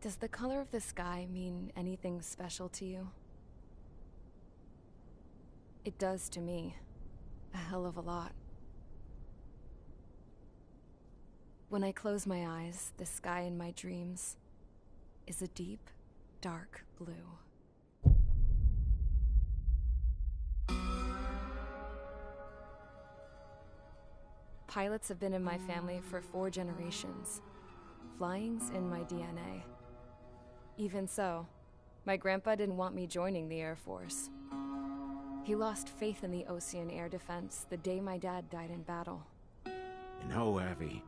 Does the color of the sky mean anything special to you? It does to me. A hell of a lot. When I close my eyes, the sky in my dreams is a deep, dark blue. Pilots have been in my family for 4 generations. Flying's in my DNA. Even so, my grandpa didn't want me joining the Air Force. He lost faith in the Ocean Air Defense the day my dad died in battle. You know, Abby,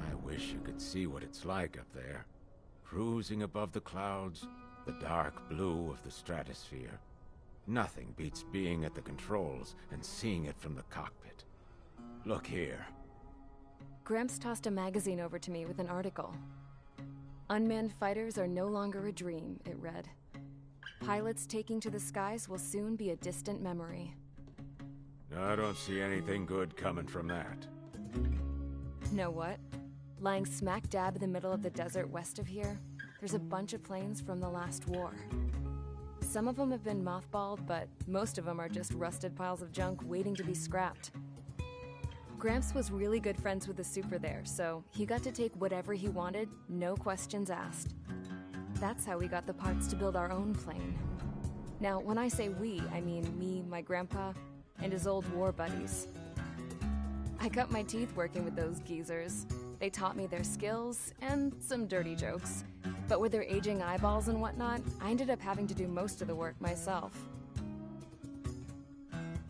I wish you could see what it's like up there. Cruising above the clouds, the dark blue of the stratosphere. Nothing beats being at the controls and seeing it from the cockpit. Look here. Gramps tossed a magazine over to me with an article. Unmanned fighters are no longer a dream, it read. Pilots taking to the skies will soon be a distant memory. I don't see anything good coming from that. Know what? Lying smack dab in the middle of the desert west of here, there's a bunch of planes from the last war. Some of them have been mothballed, but most of them are just rusted piles of junk waiting to be scrapped. Gramps was really good friends with the super there, so he got to take whatever he wanted, no questions asked. That's how we got the parts to build our own plane. Now, when I say we, I mean me, my grandpa, and his old war buddies. I cut my teeth working with those geezers. They taught me their skills, and some dirty jokes. But with their aging eyeballs and whatnot, I ended up having to do most of the work myself.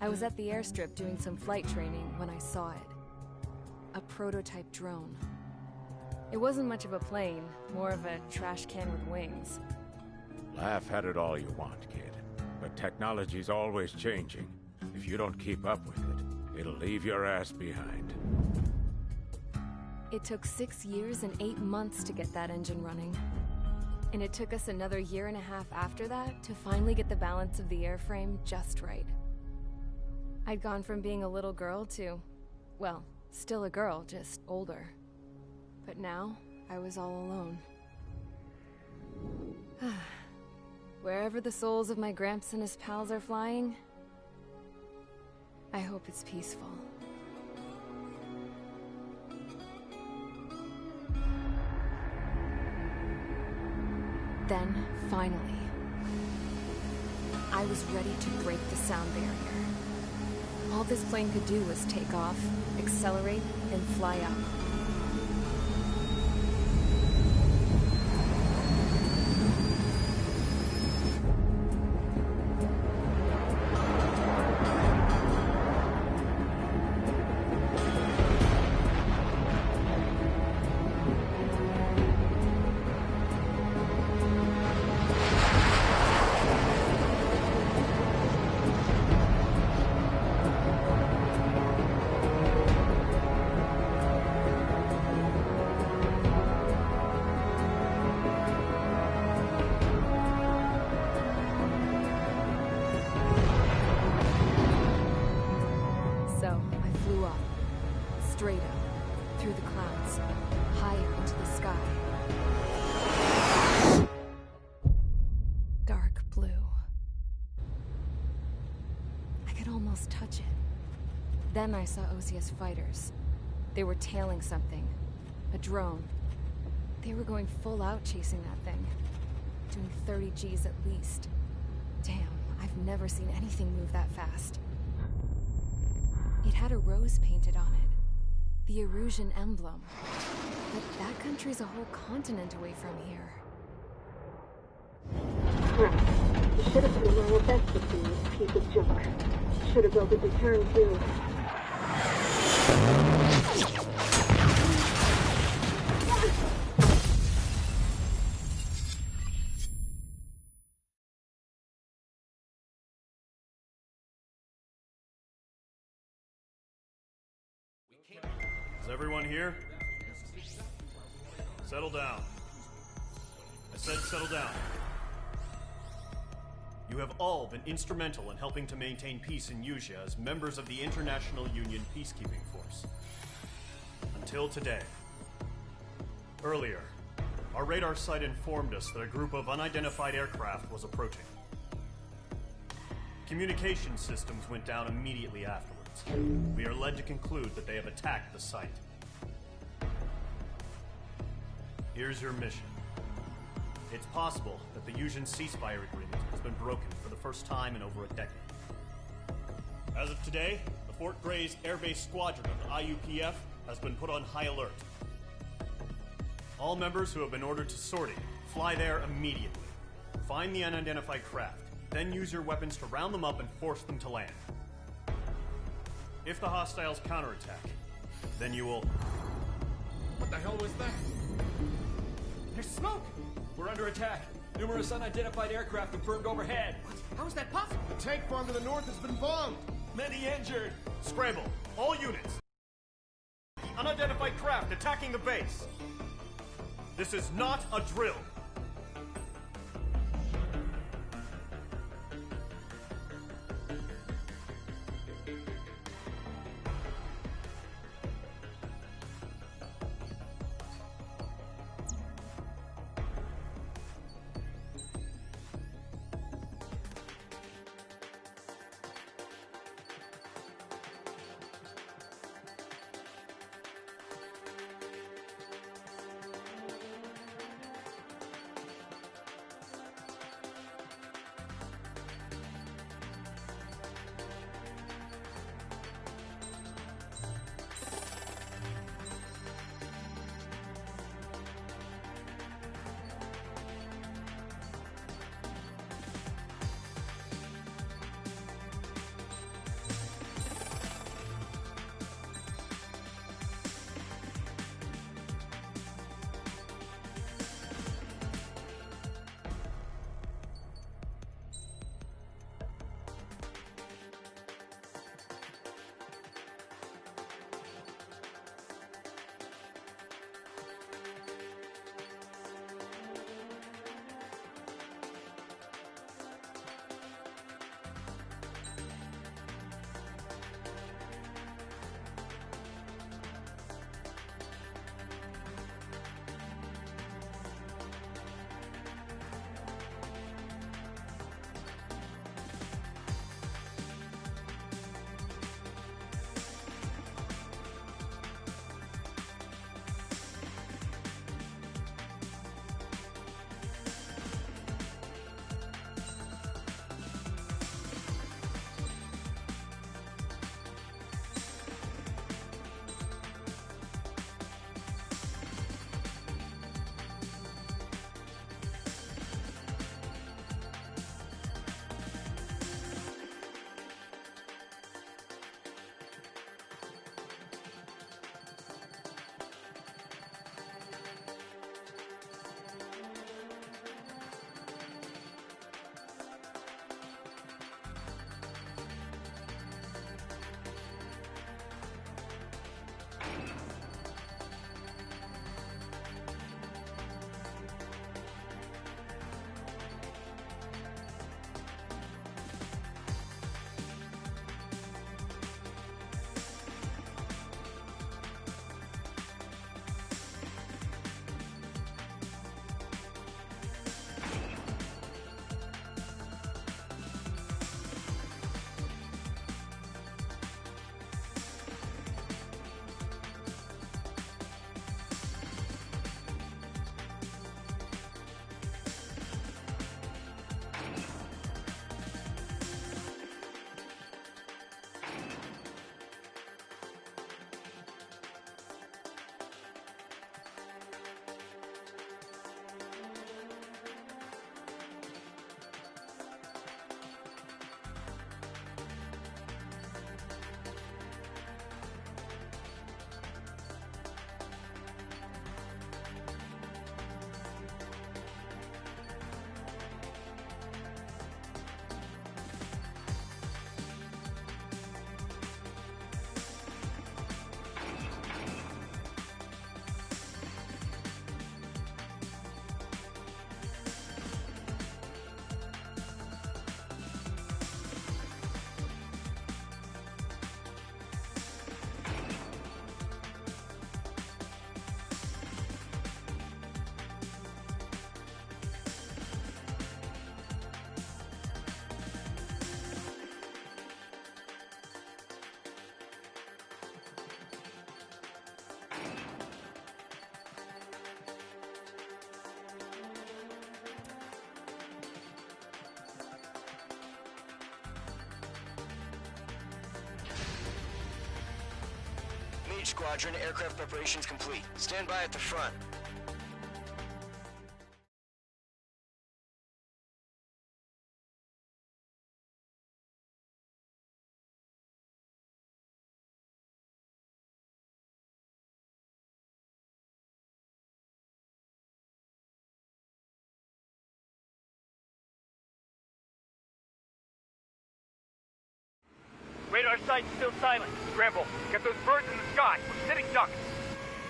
I was at the airstrip doing some flight training when I saw it. A prototype drone. It wasn't much of a plane, more of a trash can with wings. Laugh at it all you want, kid. But technology's always changing. If you don't keep up with it, it'll leave your ass behind. It took 6 years and 8 months to get that engine running. And it took us another 1.5 years after that to finally get the balance of the airframe just right. I'd gone from being a little girl to, well, still a girl, just older. But now, I was all alone. Wherever the souls of my Gramps and his pals are flying, I hope it's peaceful. Then, finally, I was ready to break the sound barrier. All this plane could do was take off, accelerate, and fly up. Straight up, through the clouds, higher into the sky. Dark blue. I could almost touch it. Then I saw Osia's fighters. They were tailing something. A drone. They were going full out chasing that thing. Doing 30 Gs at least. Damn, I've never seen anything move that fast. It had a rose painted on it. The Erusian emblem. But that country's a whole continent away from here. Crap. You should have been my best with this piece of junk. Should have built a return too. Is everyone here? Settle down. I said settle down. You have all been instrumental in helping to maintain peace in Usea as members of the International Union Peacekeeping Force. Until today. Earlier, Our radar site informed us that a group of unidentified aircraft was approaching. Communication systems went down immediately afterwards. We are led to conclude that they have attacked the site. Here's your mission. It's possible that the Yuuzhan ceasefire agreement has been broken for the first time in over a decade. As of today, the Fort Grays Air Base Squadron of the IUPF has been put on high alert. All members who have been ordered to sortie, fly there immediately. Find the unidentified craft, then use your weapons to round them up and force them to land. If the hostiles counterattack, then you will... What the hell was that? There's smoke! We're under attack. Numerous unidentified aircraft confirmed overhead. What? How is that possible? The tank farm to the north has been bombed. Many injured. Scramble, all units. Unidentified craft attacking the base. This is not a drill. Mage Squadron, aircraft preparations complete. Stand by at the front. Radar site's still silent. Scramble. Get those birds in the sky. We're sitting ducks.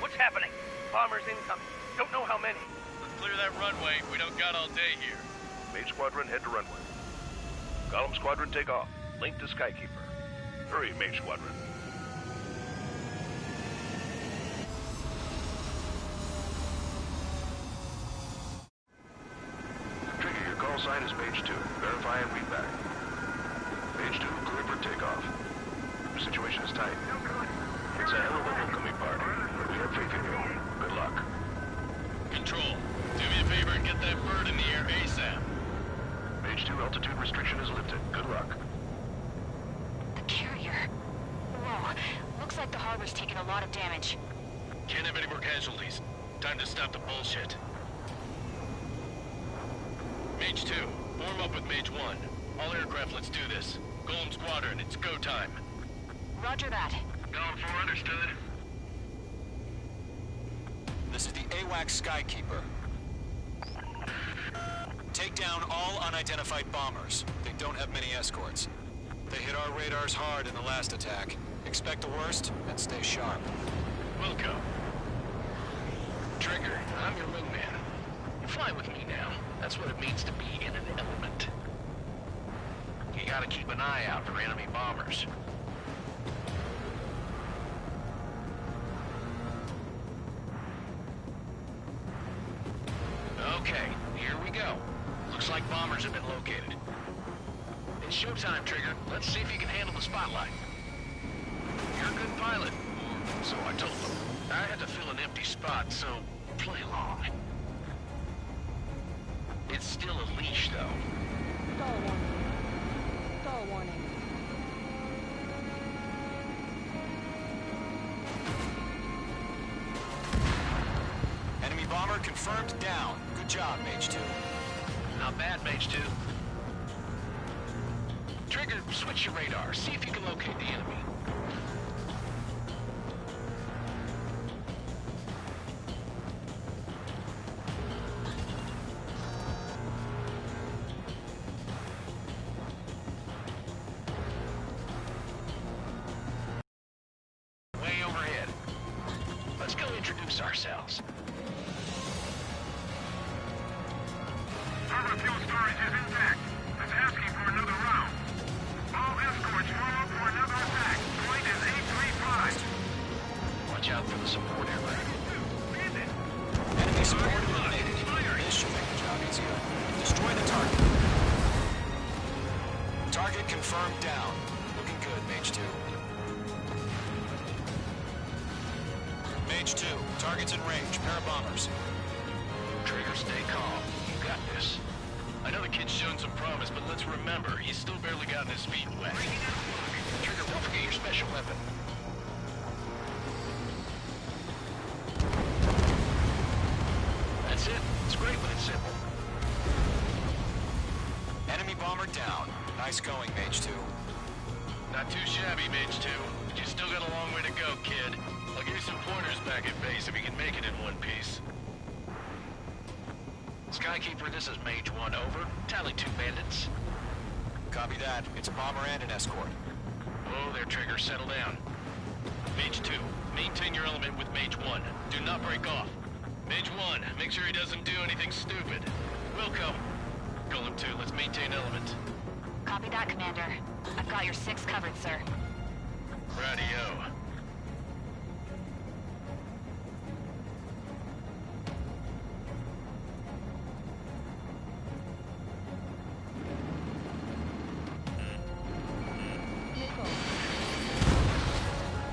What's happening? Bombers incoming. Don't know how many. Clear that runway. We don't got all day here. Mage Squadron, head to runway. Column Squadron, take off. Link to Skykeeper. Hurry, Mage Squadron. Trigger, your call sign is Page 2. Verify and read back. Page 2, clear for takeoff. The situation is tight. It's a hell of a homecoming party, but we have faith in you. Good luck. Control, do me a favor and get that bird in the air ASAP. Page 2, altitude restriction is lifted. Good luck. The carrier. Whoa. Looks like the harbor's taken a lot of damage. Can't have any more casualties. Time to stop the bullshit. Mage 2, form up with Mage 1. All aircraft, let's do this. Golem Squadron, it's go time. Roger that. Golem 4, understood. This is the AWACS Skykeeper. Take down all unidentified bombers. They don't have many escorts. They hit our radars hard in the last attack. Expect the worst and stay sharp. Wilco. Trigger, I'm your wingman. You fly with me now. That's what it means to be in an element. You gotta keep an eye out for enemy bombers. Okay, here we go. Looks like bombers have been located. It's showtime, Trigger. Let's see if you can handle the spotlight. You're a good pilot, or so I told them. I had to fill an empty spot, so play along. It's still a leash, though. Stall warning. Stall warning. Enemy bomber confirmed down. Good job, Mage 2. Not bad, Mage 2. Trigger, switch your radar. See if you can locate the enemy. Way overhead. Let's go introduce ourselves. Harbor fuel storage is intact. It's asking for another round. All escorts form up for another attack. Point is 835. Watch out for the support aircraft. Enemy support eliminated. This should make the job easier. Destroy the target. Target confirmed down. Looking good, Mage 2. Mage 2, target's in range. Pair of bombers. Trigger, stay calm. You got this. I know the kid's shown some promise, but let's remember, he's still barely gotten his feet wet. Trigger, don't forget your special weapon. That's it. It's great when it's simple. Enemy bomber down. Nice going, Mage 2. Not too shabby, Mage 2. But you still got a long way to go, kid. I'll give you some pointers back at base if you can make it in one piece. Skykeeper, this is Mage 1, over. Tally 2 bandits. Copy that. It's a bomber and an escort. Whoa there, Trigger. Settle down. Mage 2, maintain your element with Mage 1. Do not break off. Mage 1, make sure he doesn't do anything stupid. Wilco. Golem 2, let's maintain element. Copy that, Commander. I've got your 6 covered, sir. Radio.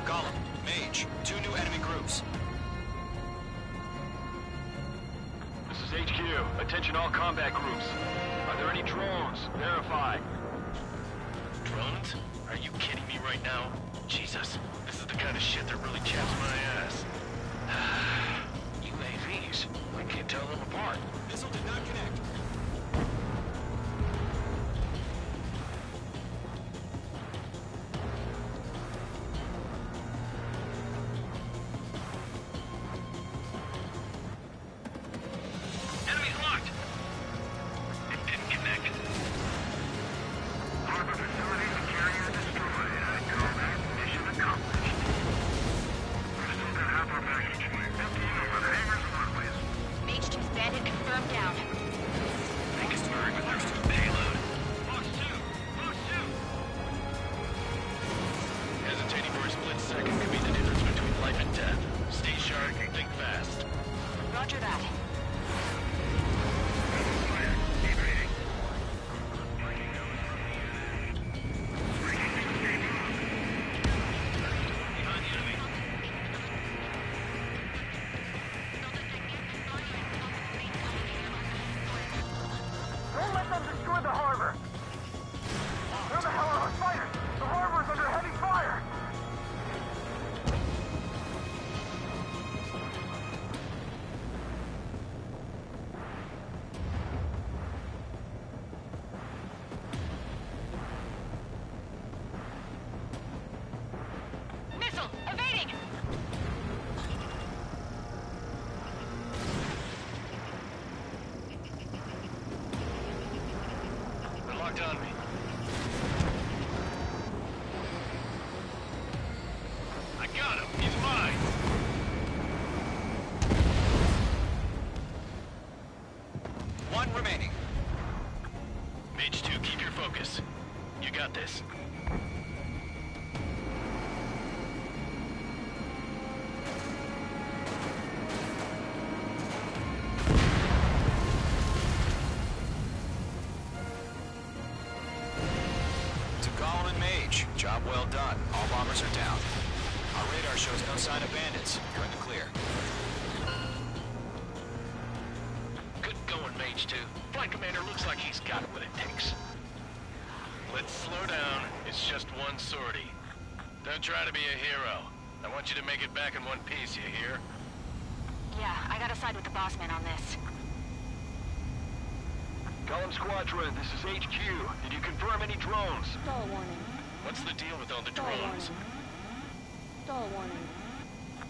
Golem, Mage, 2 new enemy groups. This is HQ. Attention all combat groups. Are there any drones? Verify. Drones? Are you kidding me right now? Jesus, this is the kind of shit that really chaps my ass. UAVs? I can't tell them apart. Missile did not connect. Enemy's locked. It didn't connect. Harbor facility and carrier destroyed. I call that mission accomplished. We've still got half our package. Emptying over the hangars and runways. Mage 2's bandit confirmed down. Vicksburg with their payload. Box 2! Box 2! Hesitating for a split second could be the difference between life and death. Stay sharp, think fast. Roger that. Keep reading. Don't let them destroy the harbor! Where the hell are our fighters? The harbor is under heavy fire! Missile! Evading! They're locked on me. I got him. He's mine. One remaining. Mage 2, keep your focus. You got this. To Colin and Mage, job well done. All bombers are down. Our radar shows no sign of bandits. You're in the clear. Good going, Mage 2. Flight Commander looks like he's got what it takes. Let's slow down. It's just one sortie. Don't try to be a hero. I want you to make it back in one piece, you hear? Yeah, I gotta side with the boss man on this. Column Squadron, this is HQ. Did you confirm any drones? Stall warning. What's the deal with all the Stall warning. drones? Stall warning.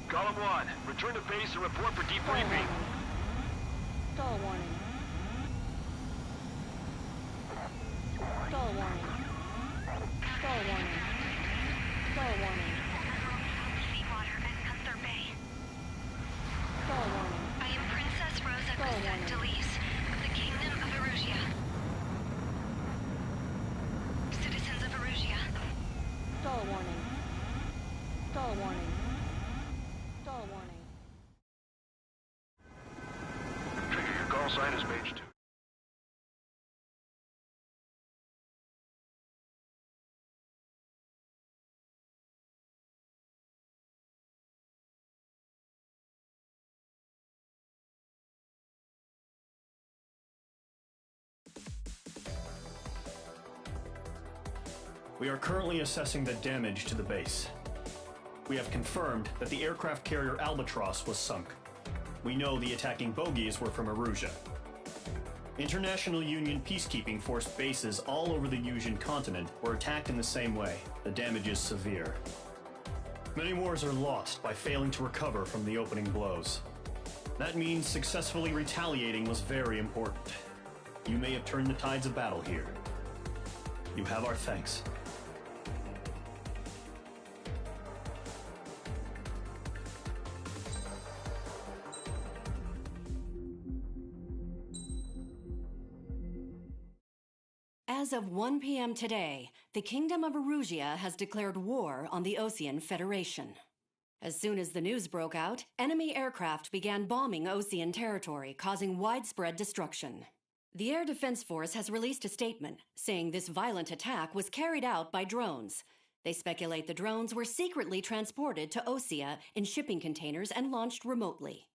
Column 1, return to base and report for Stall debriefing. warning. Stall warning. Stall warning. Stall warning. Stall warning. Seawater at Gunther Bay. Stall warning. I am Princess Rosa Stall warning. Delise of the Kingdom of Erusia. Citizens of Erusia. Stall warning. Stall warning. Stall warning. Trigger, your call sign is Mage 2. We are currently assessing the damage to the base. We have confirmed that the aircraft carrier Albatross was sunk. We know the attacking bogies were from Erusia. International Union peacekeeping force bases all over the Yusian continent were attacked in the same way. The damage is severe. Many wars are lost by failing to recover from the opening blows. That means successfully retaliating was very important. You may have turned the tides of battle here. You have our thanks. As of 1 p.m. today, the Kingdom of Erusia has declared war on the Osean Federation. As soon as the news broke out, enemy aircraft began bombing Osean territory, causing widespread destruction. The Air Defense Force has released a statement saying this violent attack was carried out by drones. They speculate the drones were secretly transported to Osea in shipping containers and launched remotely.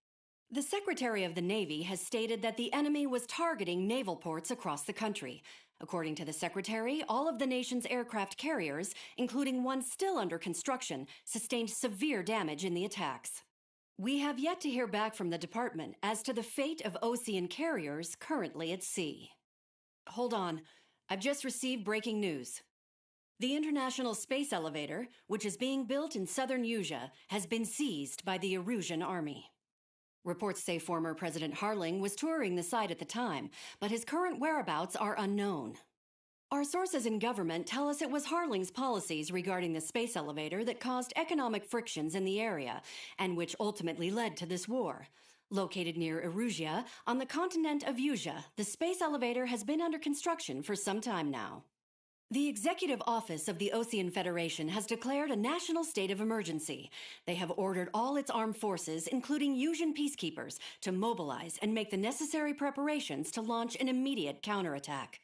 The Secretary of the Navy has stated that the enemy was targeting naval ports across the country. According to the Secretary, all of the nation's aircraft carriers, including one still under construction, sustained severe damage in the attacks. We have yet to hear back from the department as to the fate of Osean carriers currently at sea. Hold on. I've just received breaking news. The International Space Elevator, which is being built in southern Usea, has been seized by the Erusian Army. Reports say former President Harling was touring the site at the time, but his current whereabouts are unknown. Our sources in government tell us it was Harling's policies regarding the space elevator that caused economic frictions in the area, and which ultimately led to this war. Located near Erusia, on the continent of Usea, the space elevator has been under construction for some time now. The Executive Office of the Osean Federation has declared a national state of emergency. They have ordered all its armed forces, including Usian peacekeepers, to mobilize and make the necessary preparations to launch an immediate counterattack.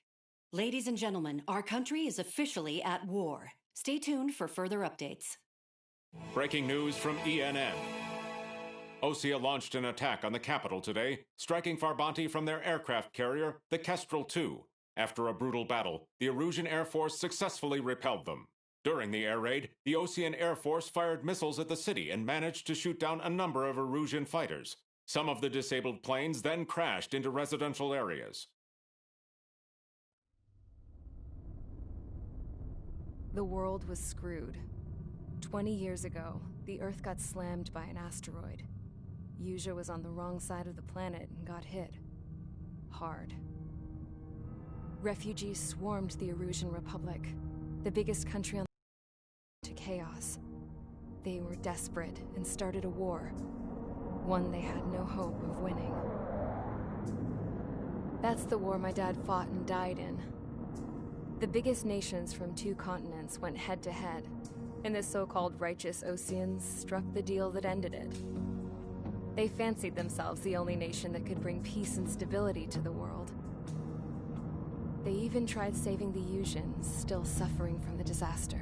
Ladies and gentlemen, our country is officially at war. Stay tuned for further updates. Breaking news from ENN. Osea launched an attack on the capital today, striking Farbanti from their aircraft carrier, the Kestrel II. After a brutal battle, the Erusian Air Force successfully repelled them. During the air raid, the Osean Air Force fired missiles at the city and managed to shoot down a number of Erusian fighters. Some of the disabled planes then crashed into residential areas. The world was screwed. 20 years ago, the Earth got slammed by an asteroid. Usea was on the wrong side of the planet and got hit. Hard. Refugees swarmed the Erusian Republic, the biggest country on to chaos. They were desperate and started a war, one they had no hope of winning. That's the war my dad fought and died in. The biggest nations from 2 continents went head-to-head, and the so-called righteous Oseans struck the deal that ended it. They fancied themselves the only nation that could bring peace and stability to the world. They even tried saving the Usians, still suffering from the disaster.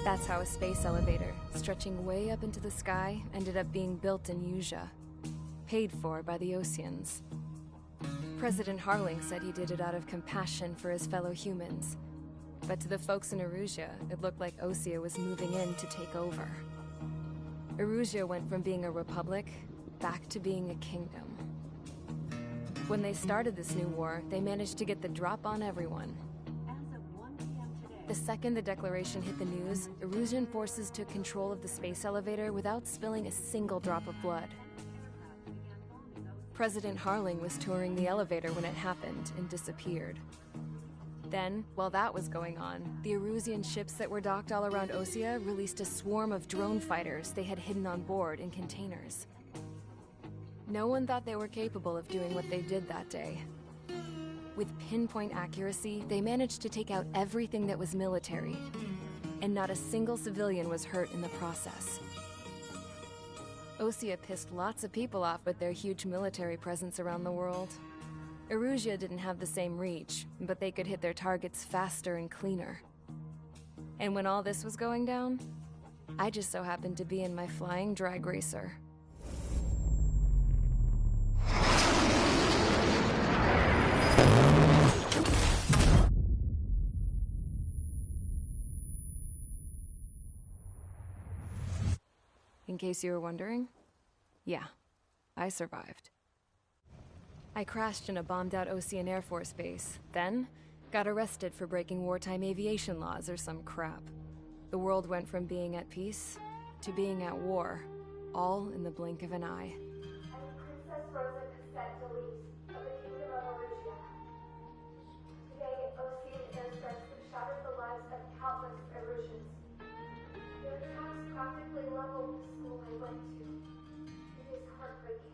That's how a space elevator, stretching way up into the sky, ended up being built in Usea, paid for by the Oseans. President Harling said he did it out of compassion for his fellow humans. But to the folks in Erusia, it looked like Osea was moving in to take over. Erusia went from being a republic back to being a kingdom. When they started this new war, they managed to get the drop on everyone. The second the declaration hit the news, Erusian forces took control of the space elevator without spilling a single drop of blood. President Harling was touring the elevator when it happened and disappeared. Then, while that was going on, the Erusian ships that were docked all around Osea released a swarm of drone fighters they had hidden on board in containers. No one thought they were capable of doing what they did that day. With pinpoint accuracy, they managed to take out everything that was military, and not a single civilian was hurt in the process. Osea pissed lots of people off with their huge military presence around the world. Erusia didn't have the same reach, but they could hit their targets faster and cleaner. And when all this was going down, I just so happened to be in my flying drag racer. In case you were wondering, yeah, I survived. I crashed in a bombed-out Osean Air Force base, then got arrested for breaking wartime aviation laws or some crap. The world went from being at peace to being at war, all in the blink of an eye. Princess Rosa Cassette Delise of the Kingdom of Erusia. Today, Osean airstrikes have shattered the lives of countless Erusians. Their attacks practically leveled the school I went to. It is heartbreaking.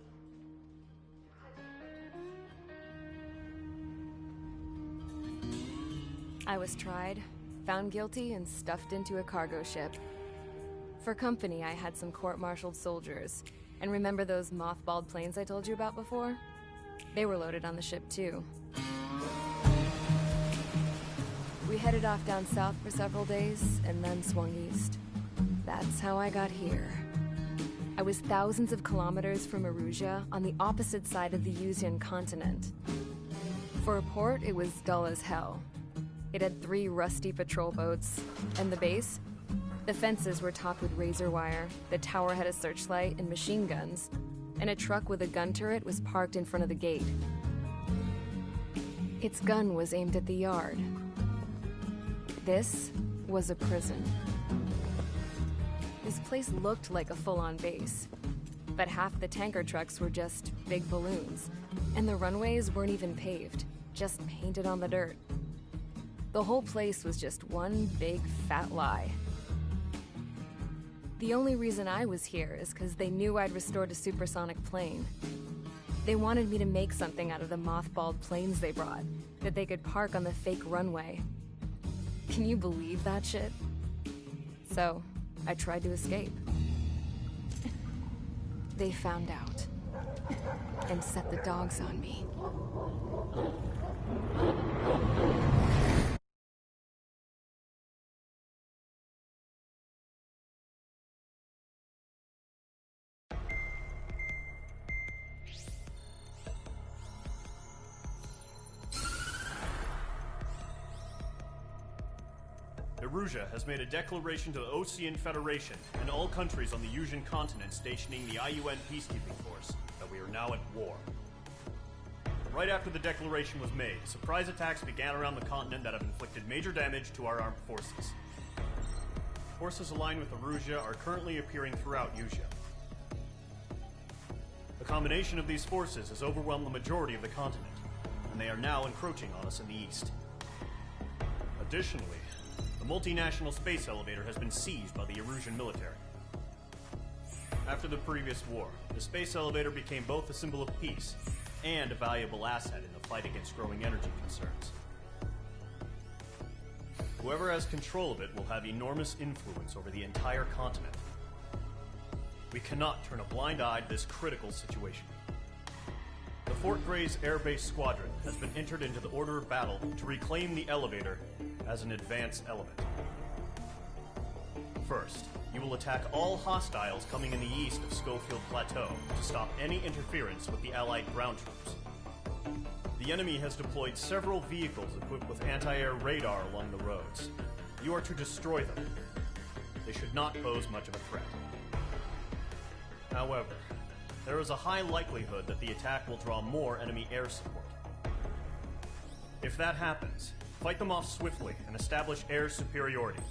I was tried, found guilty, and stuffed into a cargo ship. For company, I had some court-martialed soldiers. And remember those mothballed planes I told you about before? They were loaded on the ship, too. We headed off down south for several days, and then swung east. That's how I got here. I was thousands of kilometers from Erusia, on the opposite side of the Usian continent. For a port, it was dull as hell. It had 3 rusty patrol boats, and the base? The fences were topped with razor wire, the tower had a searchlight and machine guns, and a truck with a gun turret was parked in front of the gate. Its gun was aimed at the yard. This was a prison. This place looked like a full-on base, but half the tanker trucks were just big balloons, and the runways weren't even paved, just painted on the dirt. The whole place was just one big fat lie. The only reason I was here is because they knew I'd restored a supersonic plane. They wanted me to make something out of the mothballed planes they brought, that they could park on the fake runway. Can you believe that shit? So, I tried to escape. They found out, and set the dogs on me. Erusia has made a declaration to the Ocean Federation and all countries on the Yusian continent stationing the IUN peacekeeping force that we are now at war. Right after the declaration was made, surprise attacks began around the continent that have inflicted major damage to our armed forces. Forces aligned with Erusia are currently appearing throughout Yusia. The combination of these forces has overwhelmed the majority of the continent, and they are now encroaching on us in the east. Additionally, the multinational space elevator has been seized by the Erusian military. After the previous war, the space elevator became both a symbol of peace and a valuable asset in the fight against growing energy concerns. Whoever has control of it will have enormous influence over the entire continent. We cannot turn a blind eye to this critical situation. The Fort Gray's Air Base Squadron has been entered into the order of battle to reclaim the elevator as an advance element. First, you will attack all hostiles coming in the east of Schofield Plateau to stop any interference with the Allied ground troops. The enemy has deployed several vehicles equipped with anti-air radar along the roads. You are to destroy them. They should not pose much of a threat. However, there is a high likelihood that the attack will draw more enemy air support. If that happens, fight them off swiftly and establish air superiority.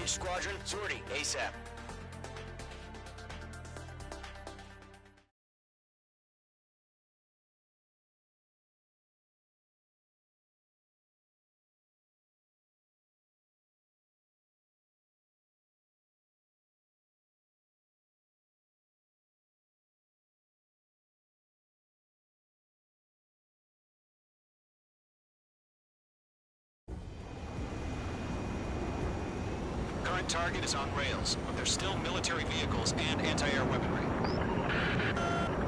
Squadron, sortie, ASAP. That target is on rails, but there's still military vehicles and anti-air weaponry.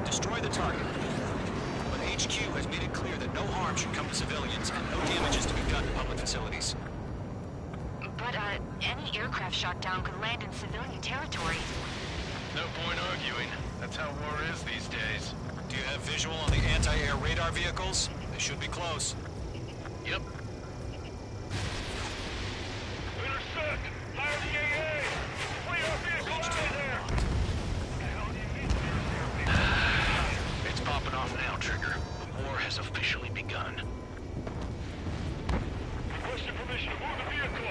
Destroy the target. But HQ has made it clear that no harm should come to civilians and no damage is to be done to public facilities. But, any aircraft shot down could land in civilian territory. No point arguing. That's how war is these days. Do you have visual on the anti-air radar vehicles? They should be close. Yep. Intercept! Fire the AA! Flee our vehicle out of there! It's popping off now, Trigger. The war has officially begun. Requesting permission to move the vehicle!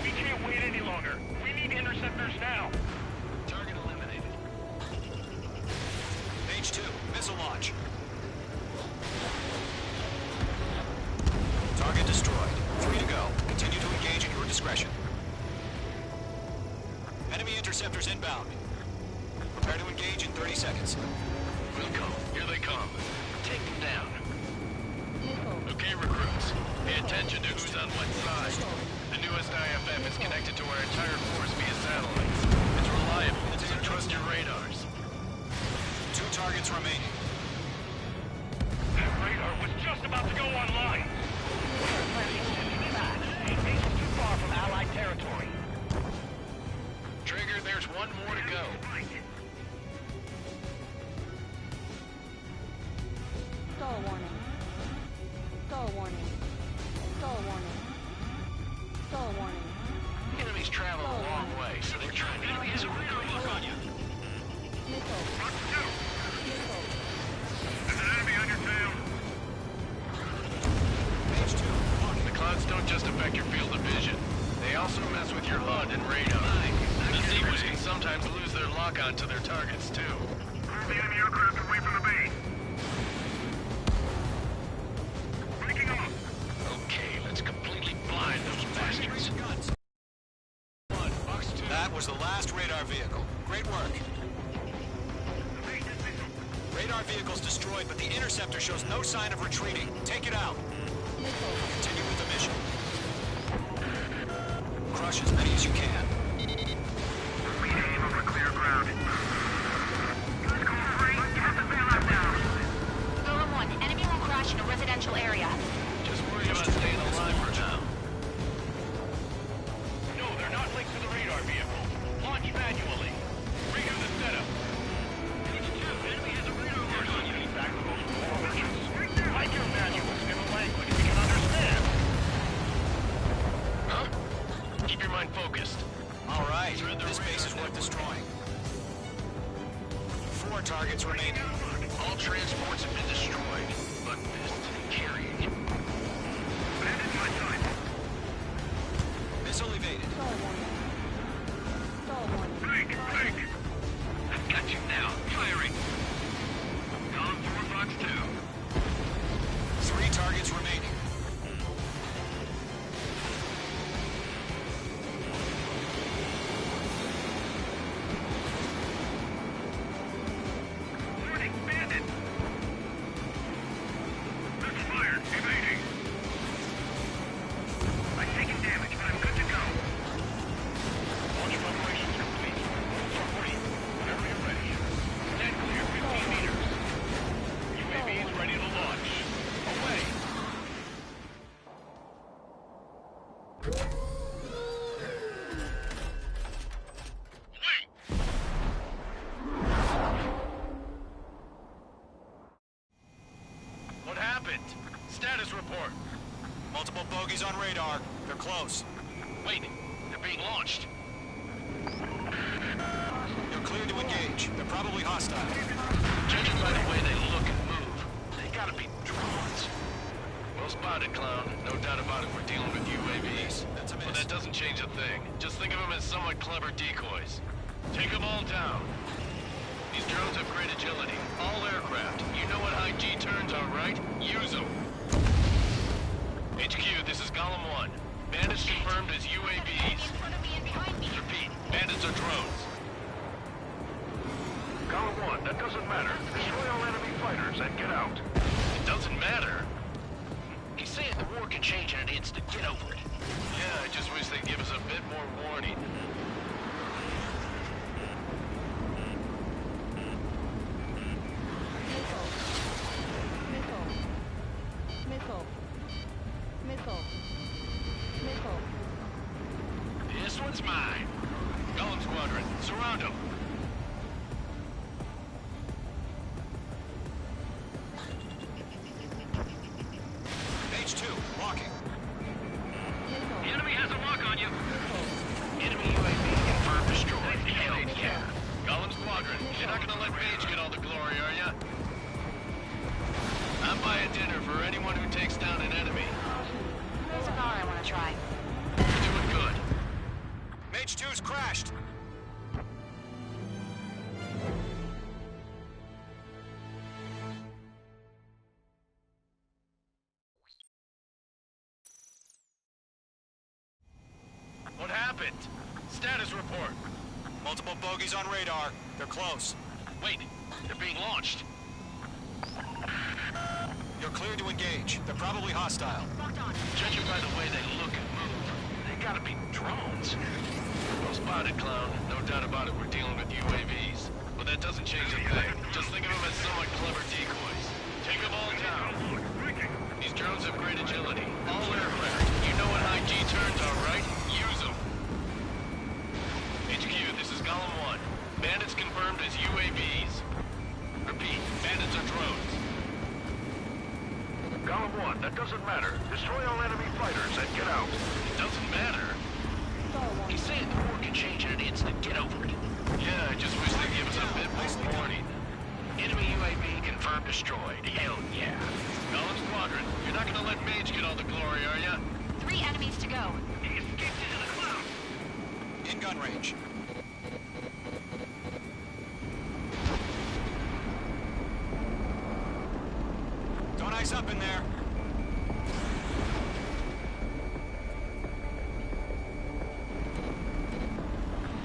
We can't wait any longer. We need interceptors now! Target eliminated. H2, missile launch. Target destroyed. 3 to go. Continue to engage at your discretion. Enemy interceptors inbound. Prepare to engage in 30 seconds. We'll go. Here they come. Take them down. Okay, recruits. Pay attention to who's on what side. The newest IFF is connected to our entire force via satellites. It's reliable, so trust your radars. 2 targets remaining. That radar was just about to go online! Ain't too far from Allied territory. Trigger, there's one more to go. Stall warning. Stall warning. Stall warning. Stall warning. Enemies travel a long way, so they're trying to get a radar lock on you. Missile. Missile. There's an enemy on your tail! The clouds don't just affect your field of vision. They also mess with your HUD and radar. The Zebras can sometimes lose their lock-on to their targets, too. Move the enemy aircraft away from the base! Breaking off! Okay, let's completely blind those bastards. That was the last radar vehicle. Great work. Radar vehicle's destroyed, but the interceptor shows no sign of retreating. Take it out. Continue with the mission. Crush as many as you can. We aim over clear ground. Good call, Ray. You have the bailout now. Golem 1, enemy will crash in a residential area. Just worry about staying alive for now. No, they're not linked to the radar vehicle. Launch manually. Redo the setup. Enemy has a radar alert on you. Back to those formations. Write your manuals in a language we can understand. Huh? Keep your mind focused. All right, this base is worth destroying. 4 targets remaining. All transports have been destroyed, but this didn't carry it. Bandit my time. Missile evaded. Stall warning. Stall warning. Break! I've got you now. Firing. Column 4, Box 2. 3 targets remaining. Warning, bandit! That's fired. Evading. I'm taking damage, but I'm good to go. Launch preparations complete. Free. Whenever you're ready. Stand clear, 15 meters. UAV is ready to launch. Away. What happened? Status report. Multiple bogies on radar. They're close. Wait, they're being launched. You're cleared to engage. They're probably hostile. Judging by the way they look and move, they gotta be drones. Well spotted, clown. No doubt about it, we're dealing with UAVs. That's a miss. But that doesn't change a thing. Just think of them as somewhat clever decoys. Take them all down. These drones have great agility. All aircraft. You know what high G turns are, right? Use them. HQ, this is Golem 1. Bandits confirmed as UAVs. In front of me and behind me. Repeat, bandits are drones. Column 1, that doesn't matter. Destroy all enemy fighters and get out. It doesn't matter. He's saying the war war can change in an instant. Get over it. Yeah, I just wish they'd give us a bit more warning. Missile. Missile. Missile. This one's mine. Golem Squadron, surround them. Page 2, walking. The enemy has a lock on you. Enemy UAV confirmed destroyed. Hell yeah. Golem Squadron, you're not gonna let Page get all the glory, are ya? I'm buying dinner for anyone who takes down an enemy. There's a bar I want to try. You're doing good. Mage 2's crashed. What happened? Status report. Multiple bogies on radar. They're close. Wait, they're being launched. You're cleared to engage. They're probably hostile. Judging by the way they look and move, they gotta be drones. Well spotted, clown. No doubt about it, we're dealing with UAVs. But that doesn't change a thing. Just think of them as somewhat clever decoys. Take them all down. These drones have great agility. All aircraft. You know what high G turns are, right? Use them. HQ, this is Golem 1. Bandits confirmed as UAVs. Repeat, bandits are drones. Golem 1, that doesn't matter. Destroy all enemy fighters and get out. It doesn't matter. He's saying the war can change in an instant. Get over it. Yeah, I just wish they'd give us a bit more warning. Enemy UAV confirmed destroyed. Hell yeah. Golem Squadron, you're not gonna let Mage get all the glory, are ya? 3 enemies to go. He escaped into the clouds. In gun range. Don't ice up in there.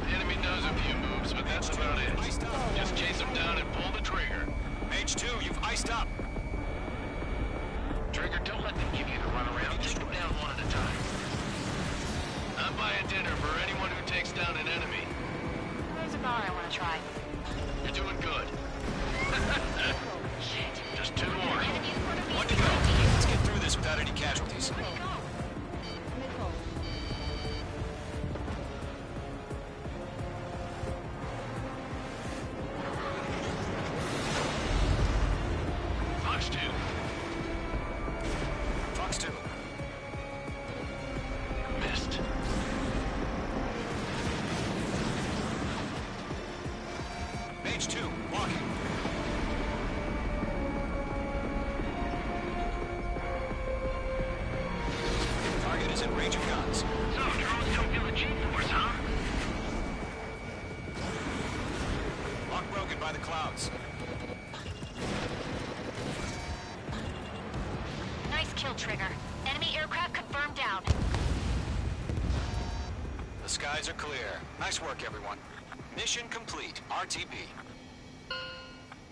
The enemy knows a few moves, but that's about it. Just chase them down and pull the trigger. Mage 2, you've iced up. Trigger, don't let them give you the runaround. Take them down one at a time. I'm buying dinner for anyone who takes down an enemy. There's a bar I want to try. You're doing good. Shit. Just 2 more. One to go. Let's get through this without any casualties. Missile. Fox 2. Fox 2. Missed. Mage 2, walking. Target is in range of guns. So, drones don't feel the G-force, huh? Lock broken by the clouds. Nice kill, Trigger. Enemy aircraft confirmed down. The skies are clear. Nice work, everyone. Mission complete. RTB.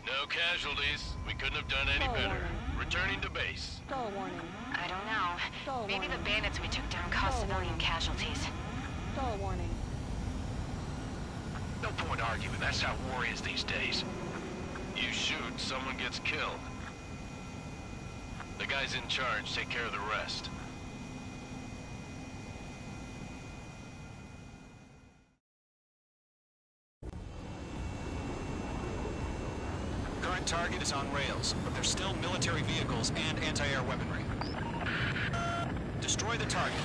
No casualties. We couldn't have done any better. Returning to base. Stall warning. I don't know. Stall Maybe warning. the bandits we took down caused Stall civilian warning. casualties. Stall warning. No point arguing. That's how war is these days. You shoot, someone gets killed. The guys in charge take care of the rest. Current target is on rails, but there's still military vehicles and anti-air weaponry. Destroy the target.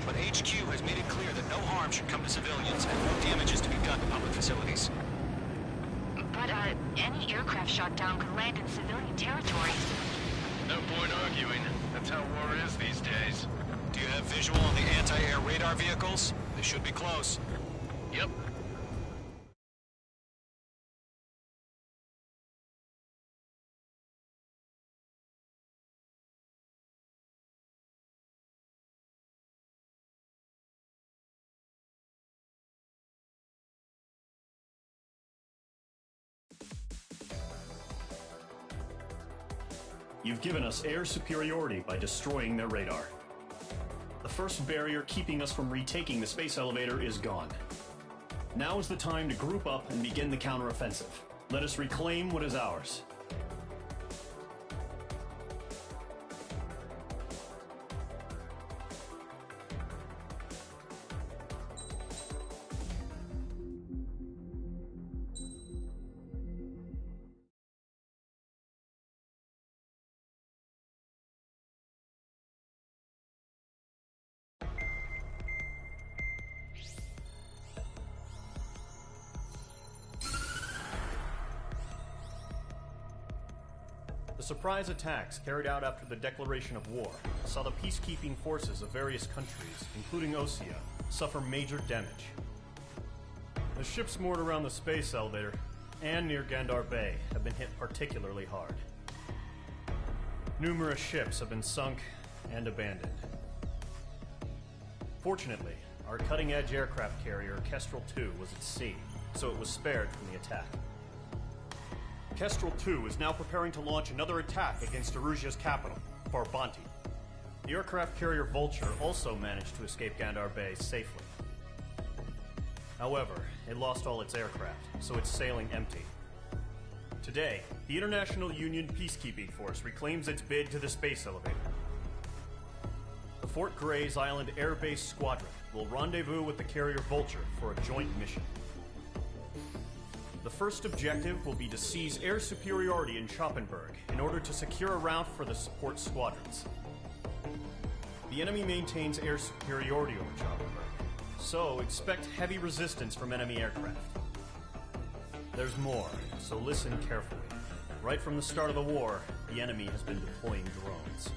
But HQ has made it clear that no harm should come to civilians and no damage is to be done to public facilities. But, any aircraft shot down could land in civilian territory. No point arguing. That's how war is these days. Do you have visual on the anti-air radar vehicles? They should be close. Yep. You've given us air superiority by destroying their radar. The first barrier keeping us from retaking the space elevator is gone. Now is the time to group up and begin the counteroffensive. Let us reclaim what is ours. The surprise attacks carried out after the declaration of war saw the peacekeeping forces of various countries, including Osea, suffer major damage. The ships moored around the space elevator and near Gandar Bay have been hit particularly hard. Numerous ships have been sunk and abandoned. Fortunately, our cutting-edge aircraft carrier, Kestrel-2, was at sea, so it was spared from the attack. Kestrel-2 is now preparing to launch another attack against Erusia's capital, Farbanti. The aircraft carrier Vulture also managed to escape Gandar Bay safely. However, it lost all its aircraft, so it's sailing empty. Today, the International Union Peacekeeping Force reclaims its bid to the space elevator. The Fort Gray's Island Air Base Squadron will rendezvous with the carrier Vulture for a joint mission. The first objective will be to seize air superiority in Schoppenberg in order to secure a route for the support squadrons. The enemy maintains air superiority over Schoppenberg, so expect heavy resistance from enemy aircraft. There's more, so listen carefully. Right from the start of the war, the enemy has been deploying drones.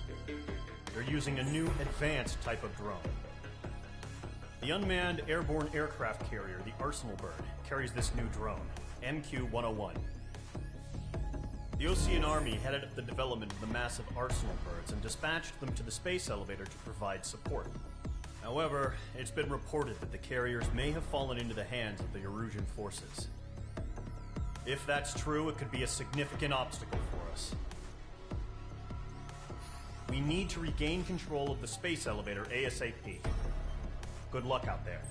They're using a new advanced type of drone. The unmanned airborne aircraft carrier, the Arsenal Bird, carries this new drone, MQ-101. The Osean Army headed up the development of the massive Arsenal Birds and dispatched them to the space elevator to provide support. However, it's been reported that the carriers may have fallen into the hands of the Erusian forces. If that's true, it could be a significant obstacle for us. We need to regain control of the space elevator ASAP. Good luck out there.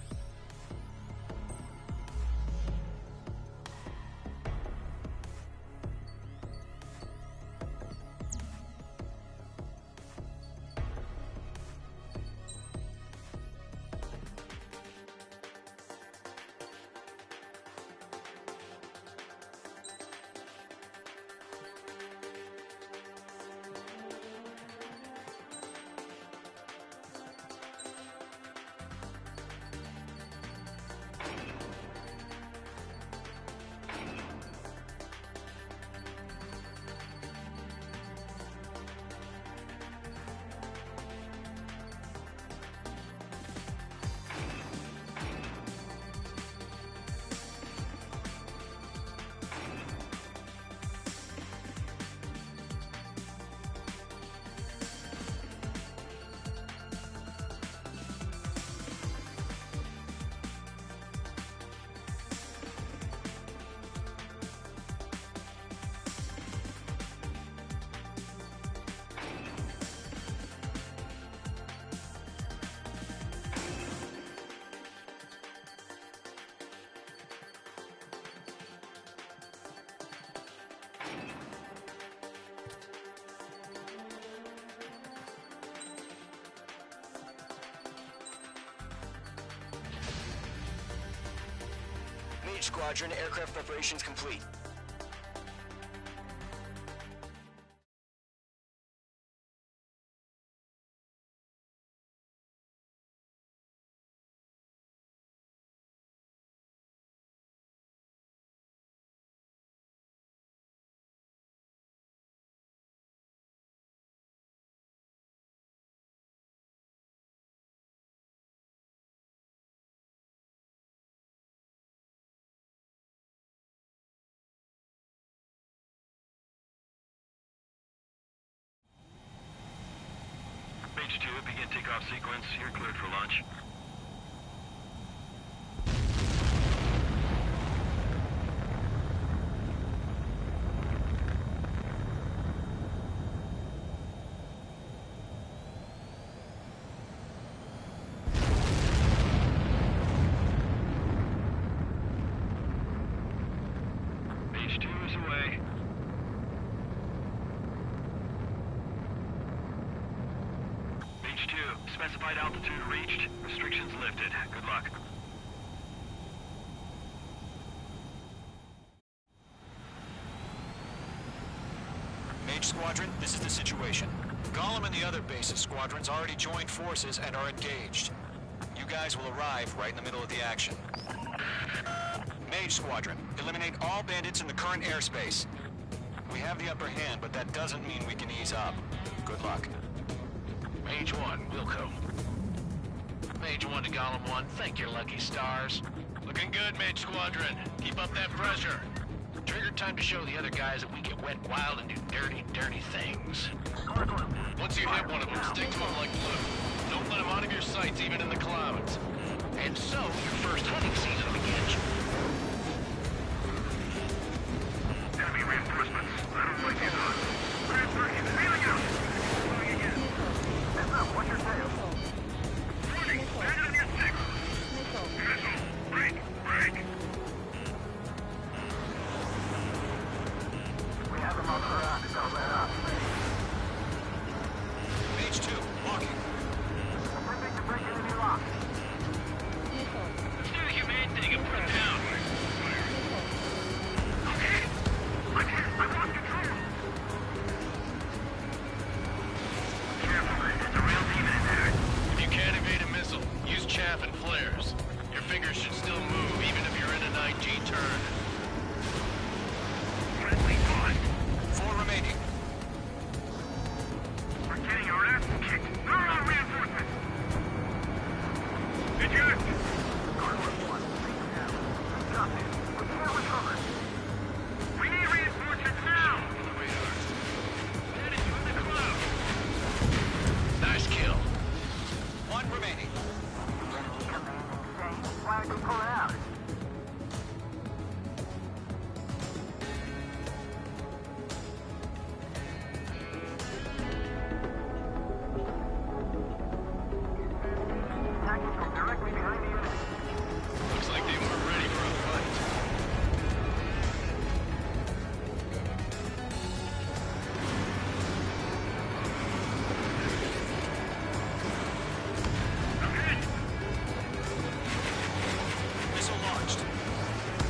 Mage Squadron, aircraft preparations complete. Mage 2, begin takeoff sequence. You're cleared for launch. Specified altitude reached. Restrictions lifted. Good luck. Mage Squadron, this is the situation. Gollum and the other bases squadrons already joined forces and are engaged. You guys will arrive right in the middle of the action. Mage Squadron, eliminate all bandits in the current airspace. We have the upper hand, but that doesn't mean we can ease up. Good luck. Mage 1, Wilco. Mage 1 to Gollum 1, thank your lucky stars. Looking good, Mage Squadron. Keep up that pressure. Trigger, time to show the other guys that we get wet wild and do dirty, dirty things. Once you hit one of them, stick to them like glue. Don't let them out of your sights, even in the clouds. And so, your first hunting season begins. Enemy reinforcements. I don't like these odds. Reinforcements. Feeling out. Going again. Heads up. Watch your tail. Warning. Stand on your six. Missile. Break. Break. We have them on the ground. Don't let up. Mage 2, locking. Attempting to break enemy lock. Let's do the humane thing and put it down. Okay. I've lost control. Careful. It's a real demon in there. If you can't evade a missile, use chaff and flares. Your fingers should still move, even if you're in an IG turn. Friendly lost. 4 remaining. We're getting our ass kicked. Where are our reinforcements? Eject! We need reinforcements now! Headed to the cloud. Nice kill. 1 remaining. Why did we pull out? Tactical directly behind the enemy. Looks like they weren't ready for a fight. Missile launched.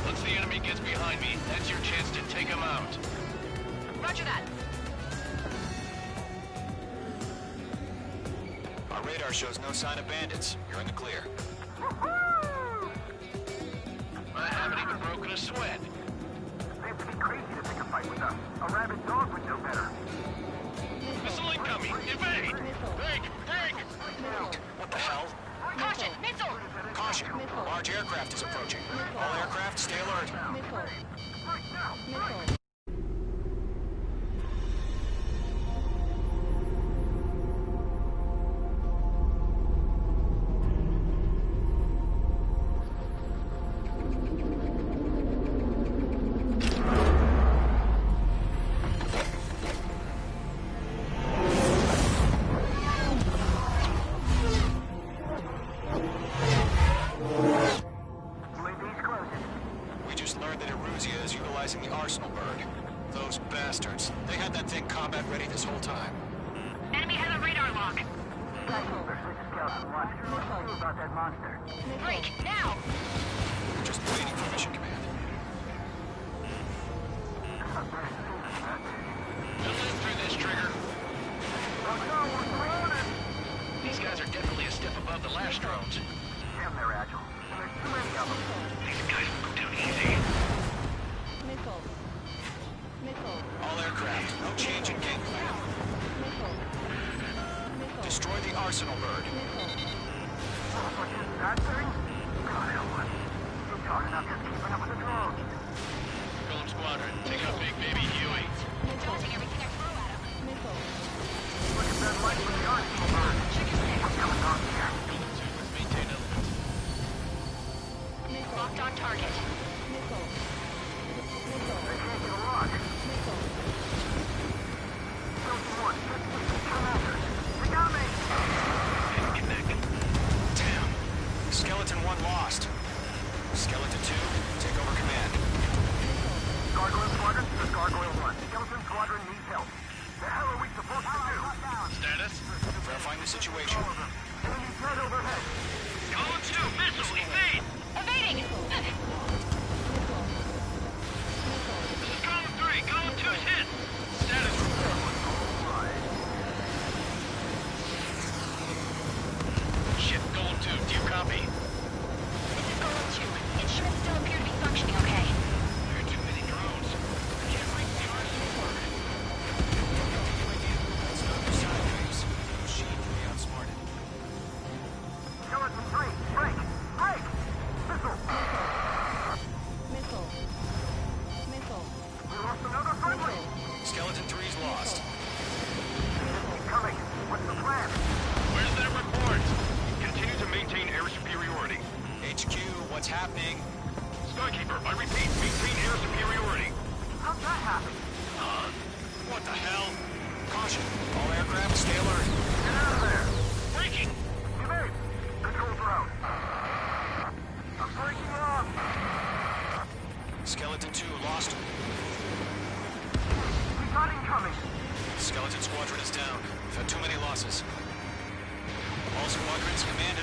Once the enemy gets behind me, that's your chance to take them out. Roger that. Our radar shows no sign of bandits. You're in the clear. I haven't even broken a sweat. They have to be crazy to pick a fight with us. A rabid dog would know better. Missile incoming! Evade! Break! Break! What the hell? Caution! Missile! Caution! Large aircraft is approaching. All aircraft, stay alert. We just learned that Eruzia is utilizing the Arsenal bird. Those bastards. They had that thing combat ready this whole time. Enemy has a radar lock. About that monster. Break, now! We're just waiting for mission command. We'll live through this, Trigger. These guys are definitely a step above the last drones. Damn, they're agile. There's too many of them. These guys will go down easy. Missile. Missile. All aircraft, no change in game plan. Missile. Missile. Destroy the Arsenal bird. That thing? God, hell, what? You're talking about just keeping up with the drones. Golem Squadron, take out Big Baby Huey. Dodging everything I throw at him. Missile. Look at that light with the Arsenal bird. What's going on here? Golem 2, let's maintain elements. Missile. Locked on target. Missile. Missile. They can't get a lock. Missile. Delta 1, come after. They got me! Disconnect. Damn. Skeleton 1 lost. Skeleton 2, take over command. Gargoyle Squadron, this is Gargoyle 1. Skeleton Squadron needs help. The hell are we supposed to do? Status? Verifying the situation. All of them.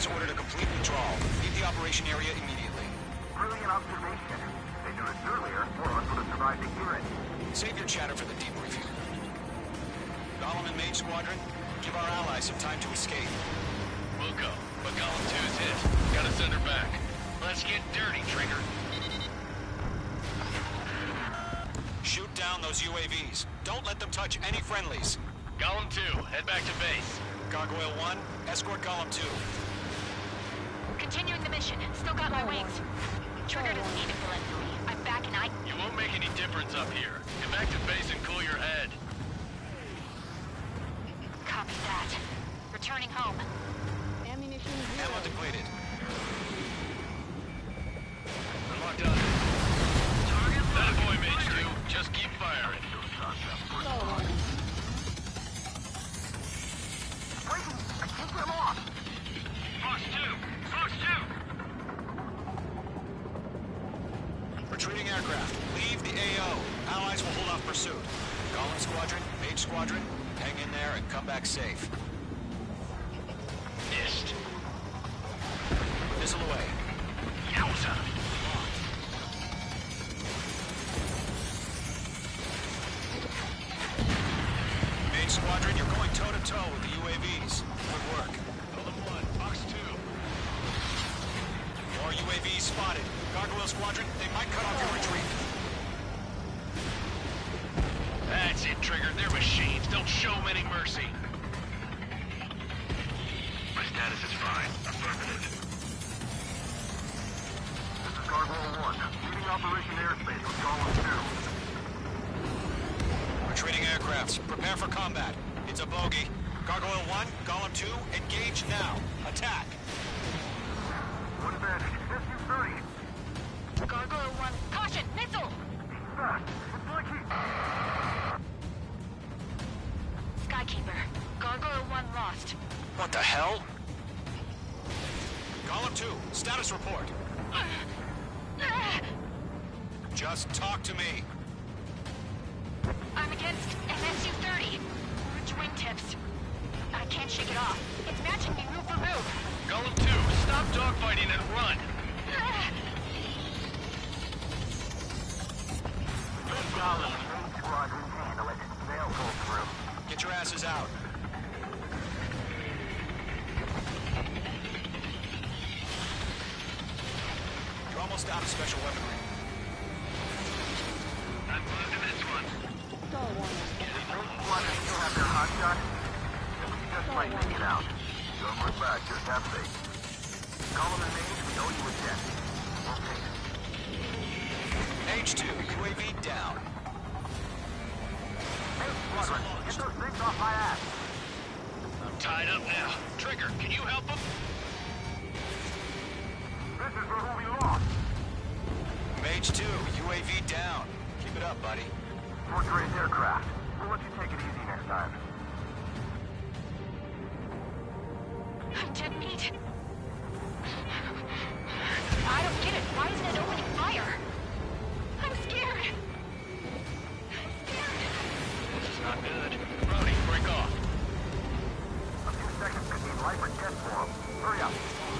has ordered a complete withdrawal. Leave the operation area immediately. Brilliant observation. If they knew this earlier, more of us would have survived to hear it. Save your chatter for the debriefing. Golem and Mage Squadron, give our allies some time to escape. We'll go, but Golem 2's hit. Gotta send her back. Let's get dirty, Trigger. Shoot down those UAVs. Don't let them touch any friendlies. Golem 2, head back to base. Gargoyle 1, escort Golem 2. Continuing the mission. Still got my wings. Trigger doesn't need to fill in for me. I'm back and You won't make any difference up here. Get back to base and cool your head. Copy that. Returning home. Ammunition Ammo depleted. We're locked on. That boy, Mage 2. Just keep firing. Waiting! I can't get him off! Fox 2! Fox 2! Retreating aircraft. Leave the AO. Allies will hold off pursuit. Golem Squadron, Mage Squadron, hang in there and come back safe. Missed. Missile away. Yowza. Mage Squadron, you're going toe-to-toe with the UAVs. Good work. Golem 1, Fox 2. More UAVs spotted. Gargoyle Squadron, they might cut off your retreat. That's it, Trigger. They're machines. Don't show them any mercy. My status is fine. Affirmative. This is Gargoyle 1. Leading Operation Airspace with Golem 2. Retreating aircrafts, prepare for combat. It's a bogey. Gargoyle 1, Golem 2, engage now. Attack. What advantage? SU-30. Gargoyle 1. Caution! Missile! Fast. It's blinking. Skykeeper. Gargoyle 1 lost. What the hell? Golem 2, status report. Just talk to me. I'm against an SU-30. Which wingtips? I can't shake it off. It's matching me move for move. Golem 2, stop dogfighting and run. Golem, Mage Squadron, handle it. They'll pull through. Get your asses out. You're almost out of special weaponry. I'm moved to this one. Mage Squadron still have their hot shot? Then we just might make it out. Don't look back, just have faith. Golem and Mage, we owe you a debt. We'll pay it. H2, UAV down. Mage Squadron, get those things off my ass. I'm tied up now. Trigger, can you help him? This is for who we lost. Mage 2, UAV down. Keep it up, buddy. Fort Gray's aircraft. We'll let you take it easy next time. I'm dead beat. I don't get it. Why isn't it opening fire? I'm scared. This is not good. Brody, break off. A few seconds could mean life or death for him. Hurry up.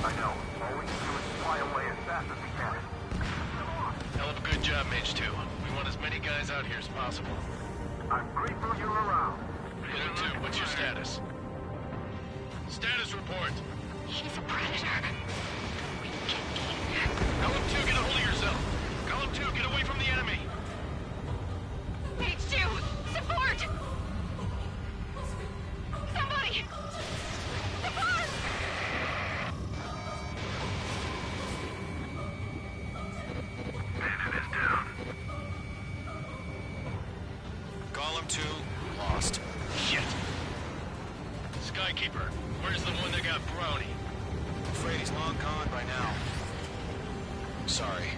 I know. All we can do is fly away as fast as we can. Hell of a good job, Mage 2. We want as many guys out here as possible. I'm grateful you're around. Blue 2, what's your status? Status report. He's a predator. We can get Golem 2, get a hold of yourself. Golem 2, get away from the enemy. Mage 2! Support! Somebody! Support! Bandit is down. Golem 2, lost. Shit. Skykeeper, where's the one that got Brownie? I'm afraid he's long gone by now. Sorry.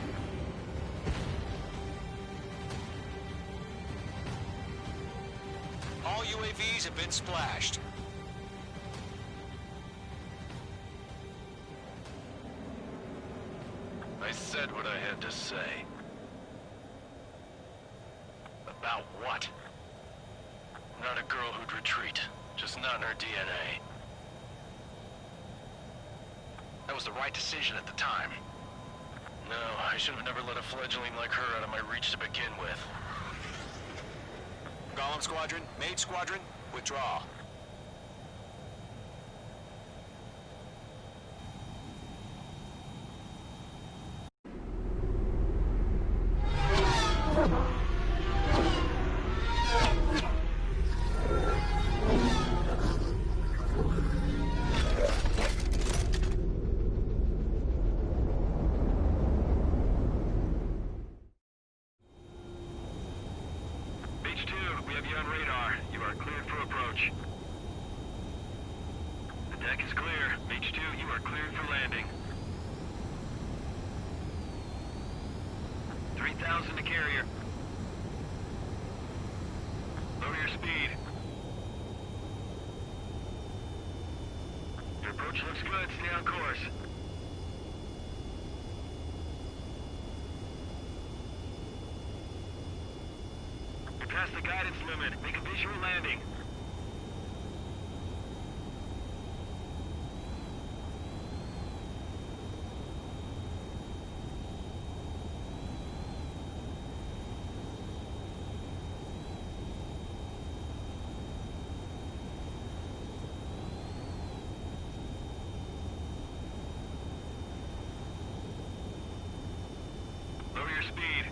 All UAVs have been splashed. I said what I had to say. About what? Not a girl who'd retreat. Just not in her DNA. was the right decision at the time. No, I should have never let a fledgling like her out of my reach to begin with. Golem Squadron, Mage Squadron, withdraw. H2, we have you on radar. You are cleared for approach. The deck is clear. H2, you are cleared for landing. 3,000 to carrier. Lower your speed. Your approach looks good. Stay on course. You're past the guidance limit. Make a visual landing. Lower your speed.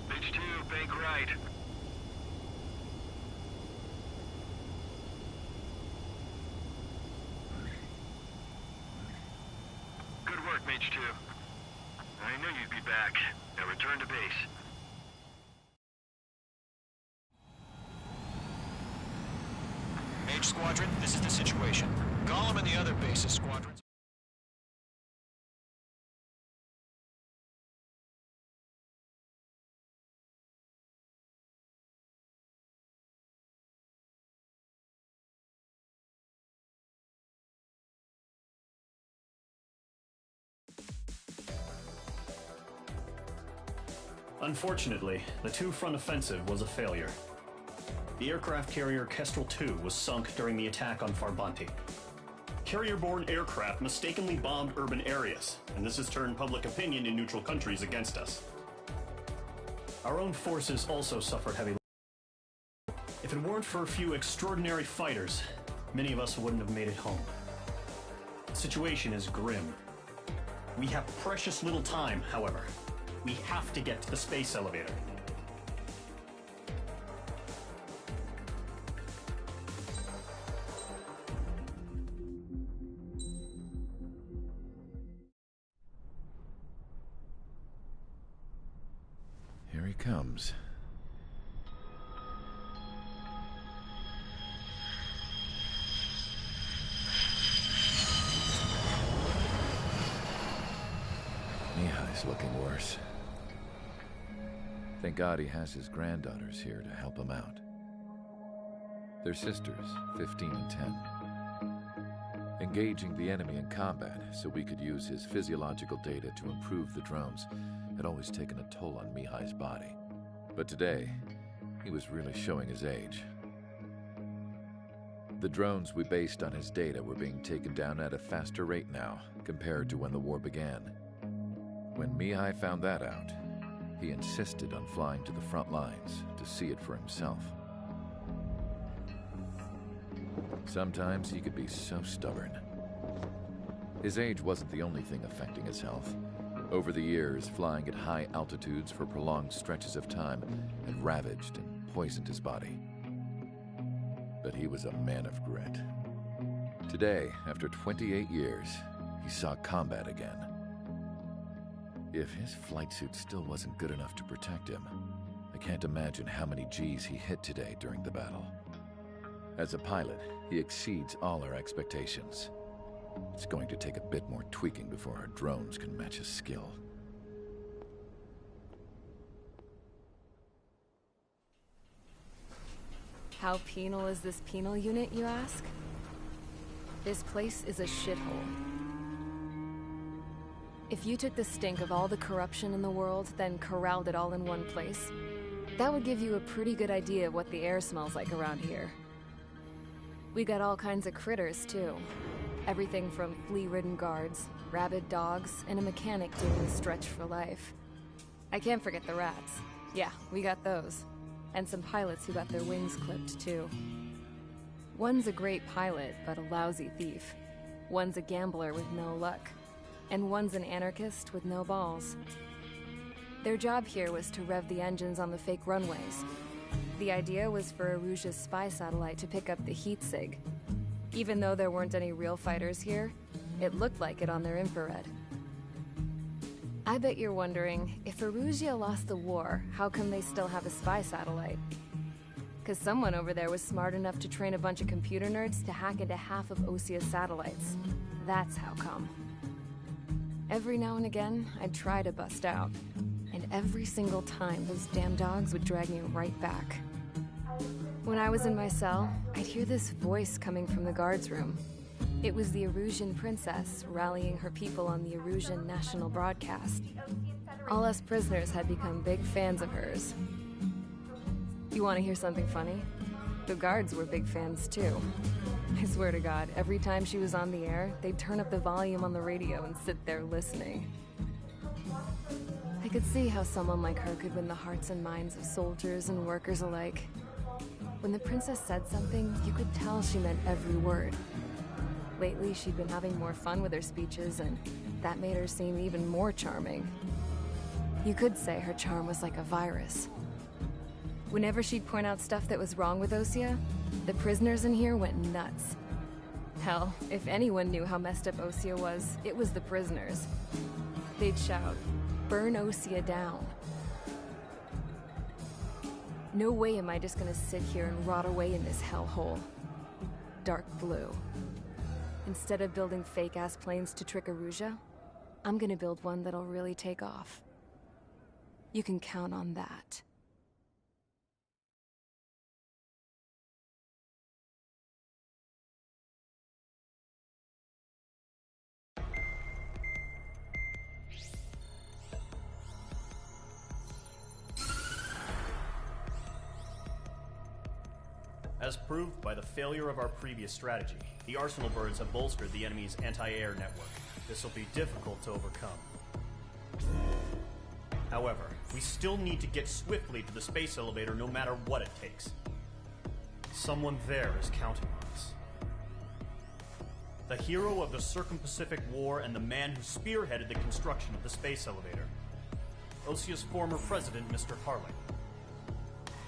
H2, bank right. Good work, H2. I knew you'd be back. Now return to base. Mage Squadron, this is the situation. Golem and the other bases squadrons. Unfortunately, the two-front offensive was a failure. The aircraft carrier Kestrel 2 was sunk during the attack on Farbanti. Carrier-borne aircraft mistakenly bombed urban areas, and this has turned public opinion in neutral countries against us. Our own forces also suffered heavy losses. If it weren't for a few extraordinary fighters, many of us wouldn't have made it home. The situation is grim. We have precious little time, however. We have to get to the space elevator. Here he comes. Mihai's looking worse. Thank God he has his granddaughters here to help him out. They're sisters, 15 and 10. Engaging the enemy in combat so we could use his physiological data to improve the drones had always taken a toll on Mihai's body. But today, he was really showing his age. The drones we based on his data were being taken down at a faster rate now compared to when the war began. When Mihai found that out, he insisted on flying to the front lines to see it for himself. Sometimes he could be so stubborn. His age wasn't the only thing affecting his health. Over the years, flying at high altitudes for prolonged stretches of time had ravaged and poisoned his body. But he was a man of grit. Today, after 28 years, he saw combat again. If his flight suit still wasn't good enough to protect him, I can't imagine how many G's he hit today during the battle. As a pilot, he exceeds all our expectations. It's going to take a bit more tweaking before our drones can match his skill. How penal is this penal unit, you ask? This place is a shithole. If you took the stink of all the corruption in the world, then corralled it all in one place, that would give you a pretty good idea of what the air smells like around here. We got all kinds of critters, too. Everything from flea-ridden guards, rabid dogs, and a mechanic doing the stretch for life. I can't forget the rats. Yeah, we got those. And some pilots who got their wings clipped, too. One's a great pilot, but a lousy thief. One's a gambler with no luck. And one's an anarchist with no balls. Their job here was to rev the engines on the fake runways. The idea was for Aruja's spy satellite to pick up the heat sig. Even though there weren't any real fighters here, it looked like it on their infrared. I bet you're wondering, if Aruja lost the war, how come they still have a spy satellite? Because someone over there was smart enough to train a bunch of computer nerds to hack into half of Osia's satellites. That's how come. Every now and again, I'd try to bust out. And every single time, those damn dogs would drag me right back. When I was in my cell, I'd hear this voice coming from the guards room. It was the Arusian princess rallying her people on the Arusian national broadcast. All us prisoners had become big fans of hers. You want to hear something funny? The guards were big fans too. I swear to God, every time she was on the air, they'd turn up the volume on the radio and sit there listening. I could see how someone like her could win the hearts and minds of soldiers and workers alike. When the princess said something, you could tell she meant every word. Lately, she'd been having more fun with her speeches, and that made her seem even more charming. You could say her charm was like a virus. Whenever she'd point out stuff that was wrong with Osia, the prisoners in here went nuts. Hell, if anyone knew how messed up Osia was, it was the prisoners. They'd shout, "Burn Osia down." No way am I just gonna sit here and rot away in this hellhole. Dark blue. Instead of building fake-ass planes to trick Aruja, I'm gonna build one that'll really take off. You can count on that. As proved by the failure of our previous strategy, the Arsenal birds have bolstered the enemy's anti-air network. This will be difficult to overcome. However, we still need to get swiftly to the space elevator no matter what it takes. Someone there is counting on us. The hero of the Circum-Pacific War and the man who spearheaded the construction of the space elevator. Osia's former president, Mr. Harling.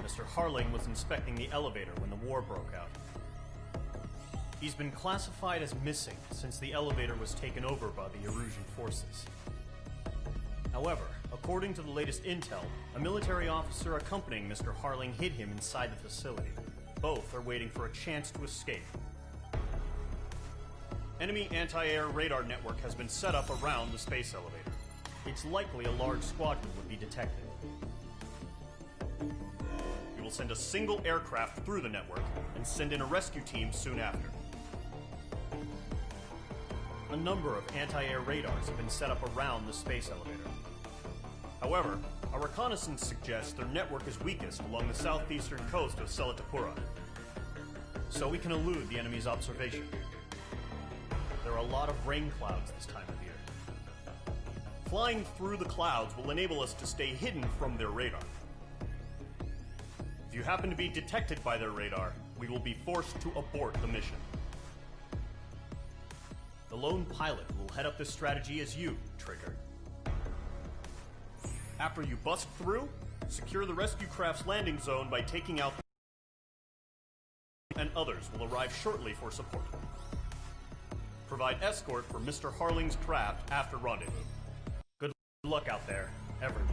Mr. Harling was inspecting the elevator when the war broke out. He's been classified as missing since the elevator was taken over by the Erusian forces. However, according to the latest intel, a military officer accompanying Mr. Harling hid him inside the facility. Both are waiting for a chance to escape. Enemy anti-air radar network has been set up around the space elevator. It's likely a large squadron would be detected. We will send a single aircraft through the network and send in a rescue team soon after. A number of anti-air radars have been set up around the space elevator. However, our reconnaissance suggests their network is weakest along the southeastern coast of Selatapura, so we can elude the enemy's observation. There are a lot of rain clouds this time of year. Flying through the clouds will enable us to stay hidden from their radar. If you happen to be detected by their radar, we will be forced to abort the mission. The lone pilot will head up this strategy as you, Trigger. After you bust through, secure the rescue craft's landing zone by taking out and others will arrive shortly for support. Provide escort for Mr. Harling's craft after rendezvous. Good luck out there, everyone.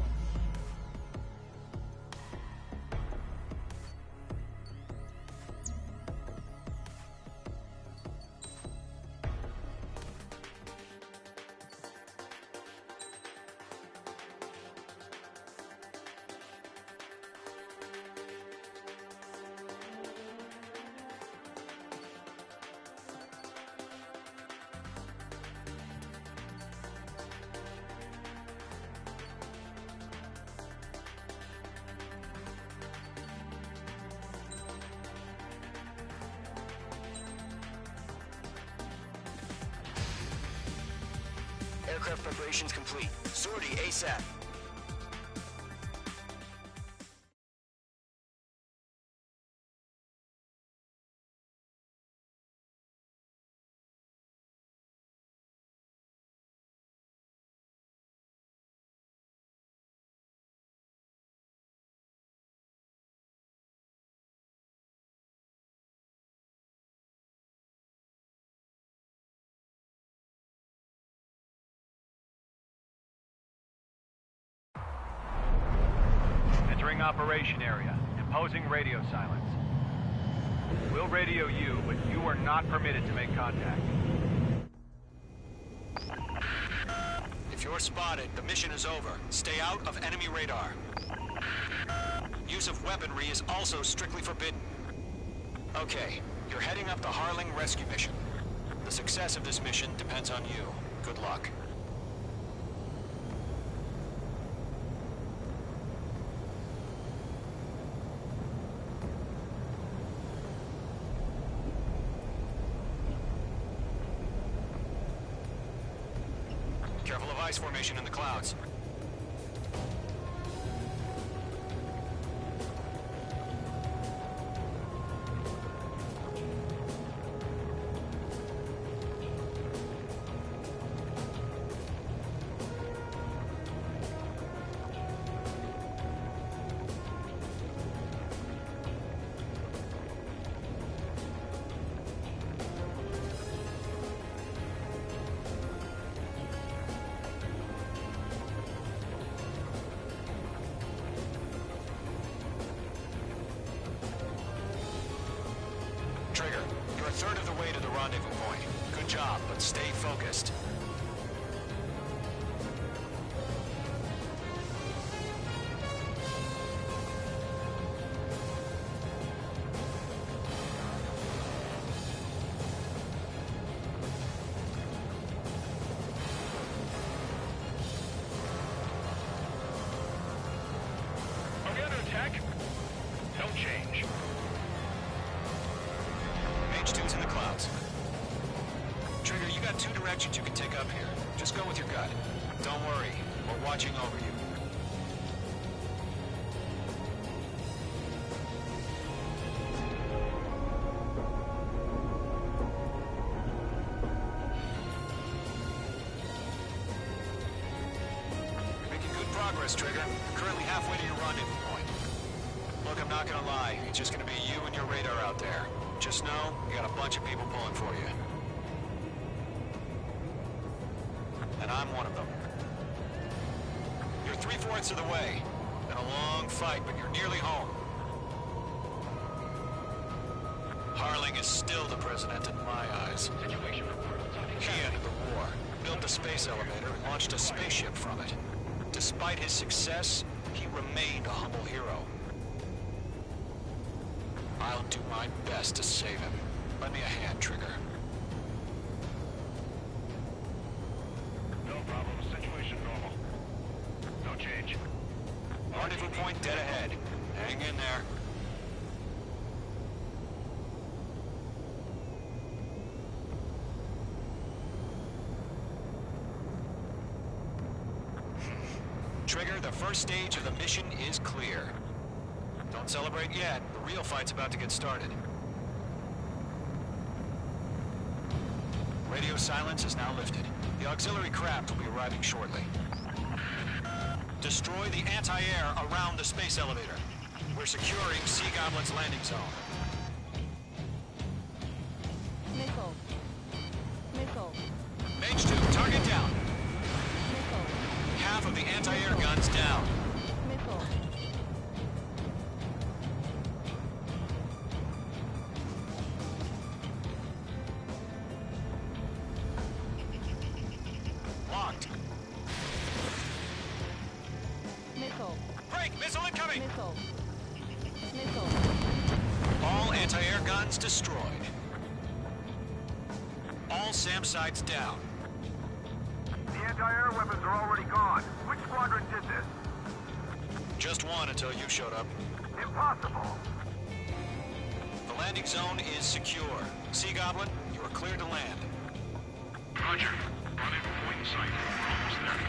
Aircraft preparations complete. Sortie ASAP. Entering operation area. Imposing radio silence. We'll radio you, but you are not permitted to make contact. If you're spotted, the mission is over. Stay out of enemy radar. Use of weaponry is also strictly forbidden. Okay, you're heading up the Harling rescue mission. The success of this mission depends on you. Good luck. Careful of ice formation in the clouds. Trigger, you're a third of the way to the rendezvous point. Good job, but stay focused. Are we under attack? Don't change. H2's in the clouds. Trigger, you got two directions you can take up here. Just go with your gut. Don't worry, we're watching over you. You're making good progress, Trigger. You're currently halfway to your rendezvous point. Look, I'm not gonna lie. It's just gonna be you and your radar out there. Just know, you got a bunch of people pulling for you. And I'm one of them. You're 3/4 of the way. Been a long fight, but you're nearly home. Harling is still the president in my eyes. Situation report. He ended the war, built the space elevator, and launched a spaceship from it. Despite his success, he remained a humble hero. I'll do my best to save him. Lend me a hand, Trigger. No problem. Situation normal. No change. Rendezvous point dead ahead. Hang in there. Trigger, the first stage of the mission is clear. Don't celebrate yet. The real fight's about to get started. Radio silence is now lifted. The auxiliary craft will be arriving shortly. Destroy the anti-air around the space elevator. We're securing Sea Goblin's landing zone. Missile. Missile. Mage 2, target down. Missile. Half of the anti-air guns down. Missile. Locked. Missile. Break! Missile incoming! Missile. Missile. All anti-air guns destroyed. All SAM sites down. The anti-air weapons are already gone. Which squadron did this? Just one until you showed up. Impossible. The landing zone is secure. Sea Goblin, you are cleared to land. Roger. Rendezvous point in sight. We're almost there.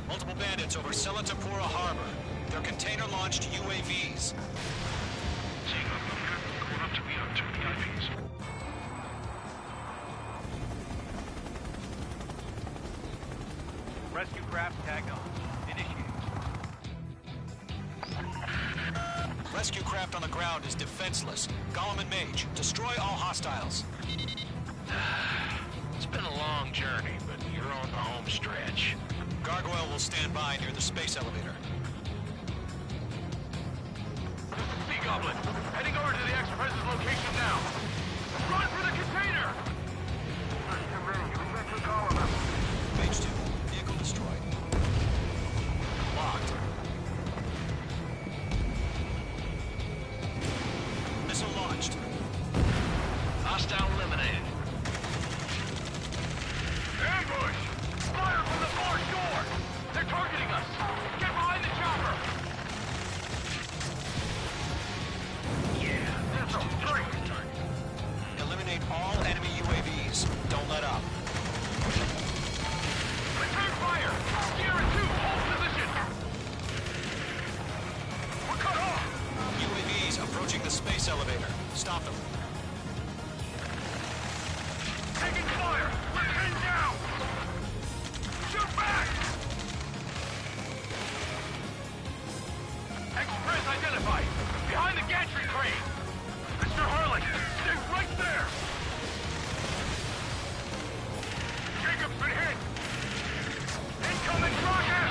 Multiple bandits over Selatapura Harbor. They're container-launched UAVs. Seeing them up here, going up to meet up 2 VIPs. Rescue craft tagged on. Initiate. Rescue craft on the ground is defenseless. Gollum and Mage, destroy all hostiles. It's been a long journey, but you're on the home stretch. Gargoyle will stand by near the space elevator. Sea Goblin, heading over to the Express's location now. Run for the container! There's too many. We can't take all of them. Mage 2, vehicle destroyed. Locked. Missile launched. Hostile eliminated. Ambush! Fire from the far shore! They're targeting us! Get behind the chopper! Yeah, That's a freak. Eliminate all enemy UAVs. Don't let up. Return fire! Sierra 2, hold position! We're cut off! UAVs approaching the space elevator. Stop them. Taking fire! We're pinned down! Shoot back! Express identified! Behind the gantry crane! Mr. Harlan, stay right there! Jacob's been hit! Incoming rocket!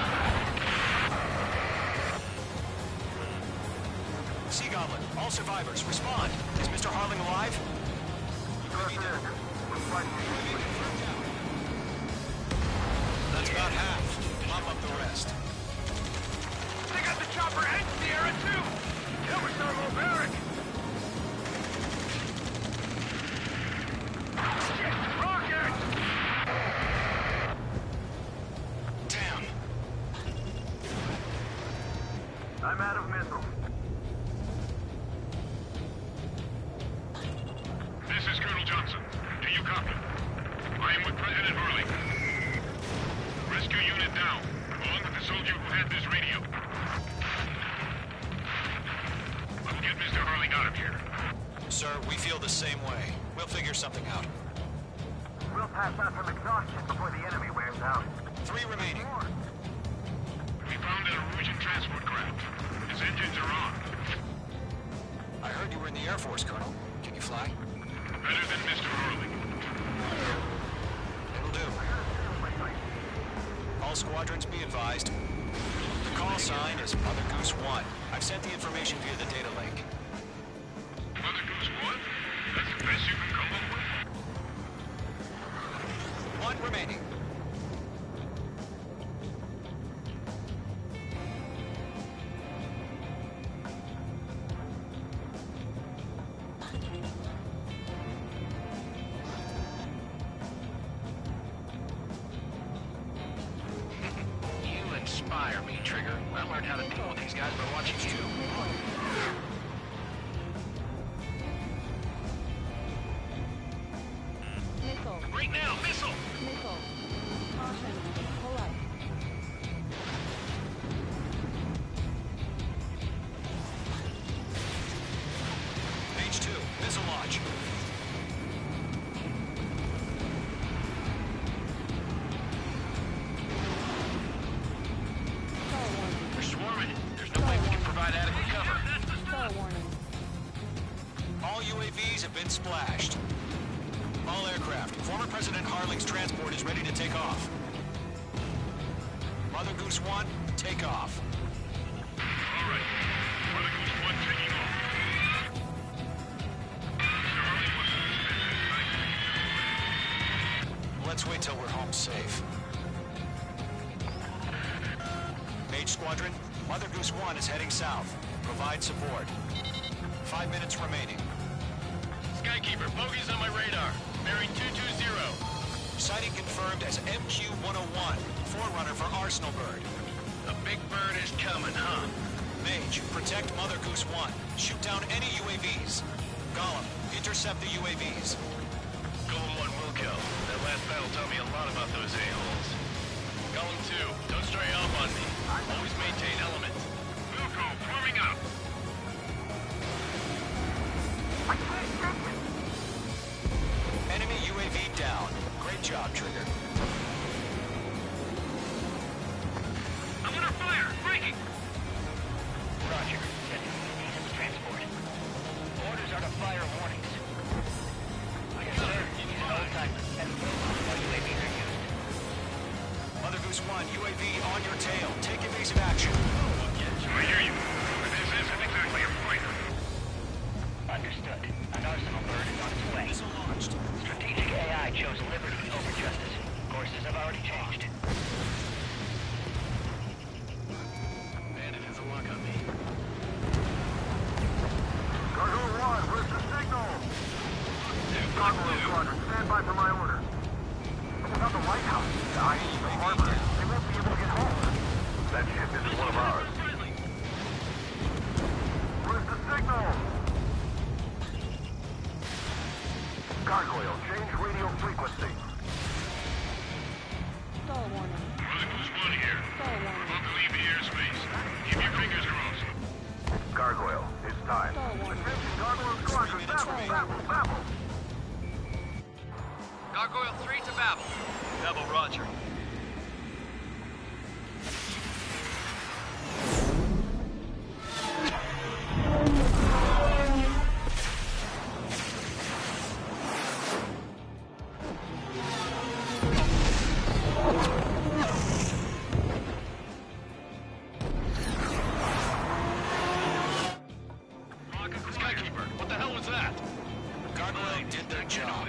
Sea Goblin, all survivors, respond. Is Mr. Harling alive? That's about half. Mop up the rest. They got the chopper and Sierra too! That was thermobaric! Shit! Rocket! Damn. I'm out of missiles. This is Colonel Johnson. Do you copy? I am with President Hurley. Rescue unit down, along with the soldier who had this radio. We'll get Mr. Hurley out of here. Sir, we feel the same way. We'll figure something out. We'll pass out from exhaustion before the enemy wears out. 3 remaining. We found an Erusian transport craft. Its engines are on. I heard you were in the Air Force, Colonel. Can you fly? Better than Mr. Hurley. It'll do. All squadrons be advised. The call sign is Mother Goose 1. I've sent the information via the data link. Mother Goose 1? That's the best you can come up with? 1 remaining. You inspire me, Trigger. I learned how to deal with these guys by watching you. Missile. Right now, missile! Missile. Caution. Pull up. Page 2, missile launch. Star warning. They're swarming. There's no way we can provide adequate cover. Star warning. All UAVs have been splashed. All aircraft. Former President Harling's transport is ready to take off. Mother Goose 1, take off. All right. Mother Goose 1 taking off. Mr. Hurley wants to spend Let's wait till we're home safe. Mage Squadron, Mother Goose 1 is heading south. Provide support. 5 minutes remaining. Skykeeper, bogeys on my radar. Bearing 220. Sighting confirmed as MQ-101, forerunner for Arsenal Bird. A big bird is coming, huh? Mage, protect Mother Goose 1. Shoot down any UAVs. Gollum, intercept the UAVs. Golem 1 will kill. That last battle taught me a lot about those a-holes. Golem 2, don't stray off on me. Always maintain element. Wilco, forming up. Enemy UAV down. Great job, Trigger. I'm under fire. Breaking. Roger. Sending decent transport. Orders are to fire warnings. Yes, sir. Hold time. And while UAVs are used. Mother Goose 1, UAV on your tail. Take evasive action. I hear you. But this isn't exactly a fighter. Understood. An arsenal bird is on its way. Missile launched. Strategic AI chose liberty over justice. Courses have already changed. Man, it has a lock on me. Cargo 1, where's the signal? Cargo Squadron, stand by for my order. It's about the White House. The IE, the harbor. They won't be able to get home. That ship isn't one of ours. Where's the signal? Gargoyle, change radio frequency. Stall warning. Brother Goose 1 here. Stall We're warning. about to leave the airspace. Keep your fingers crossed. Gargoyle, it's time. Stall warning. Attention, Gargoyle Squadron, babble, babble. Gargoyle 3 to Babel. Babel, roger. Skykeeper, what the hell was that? Gargoyle did their job.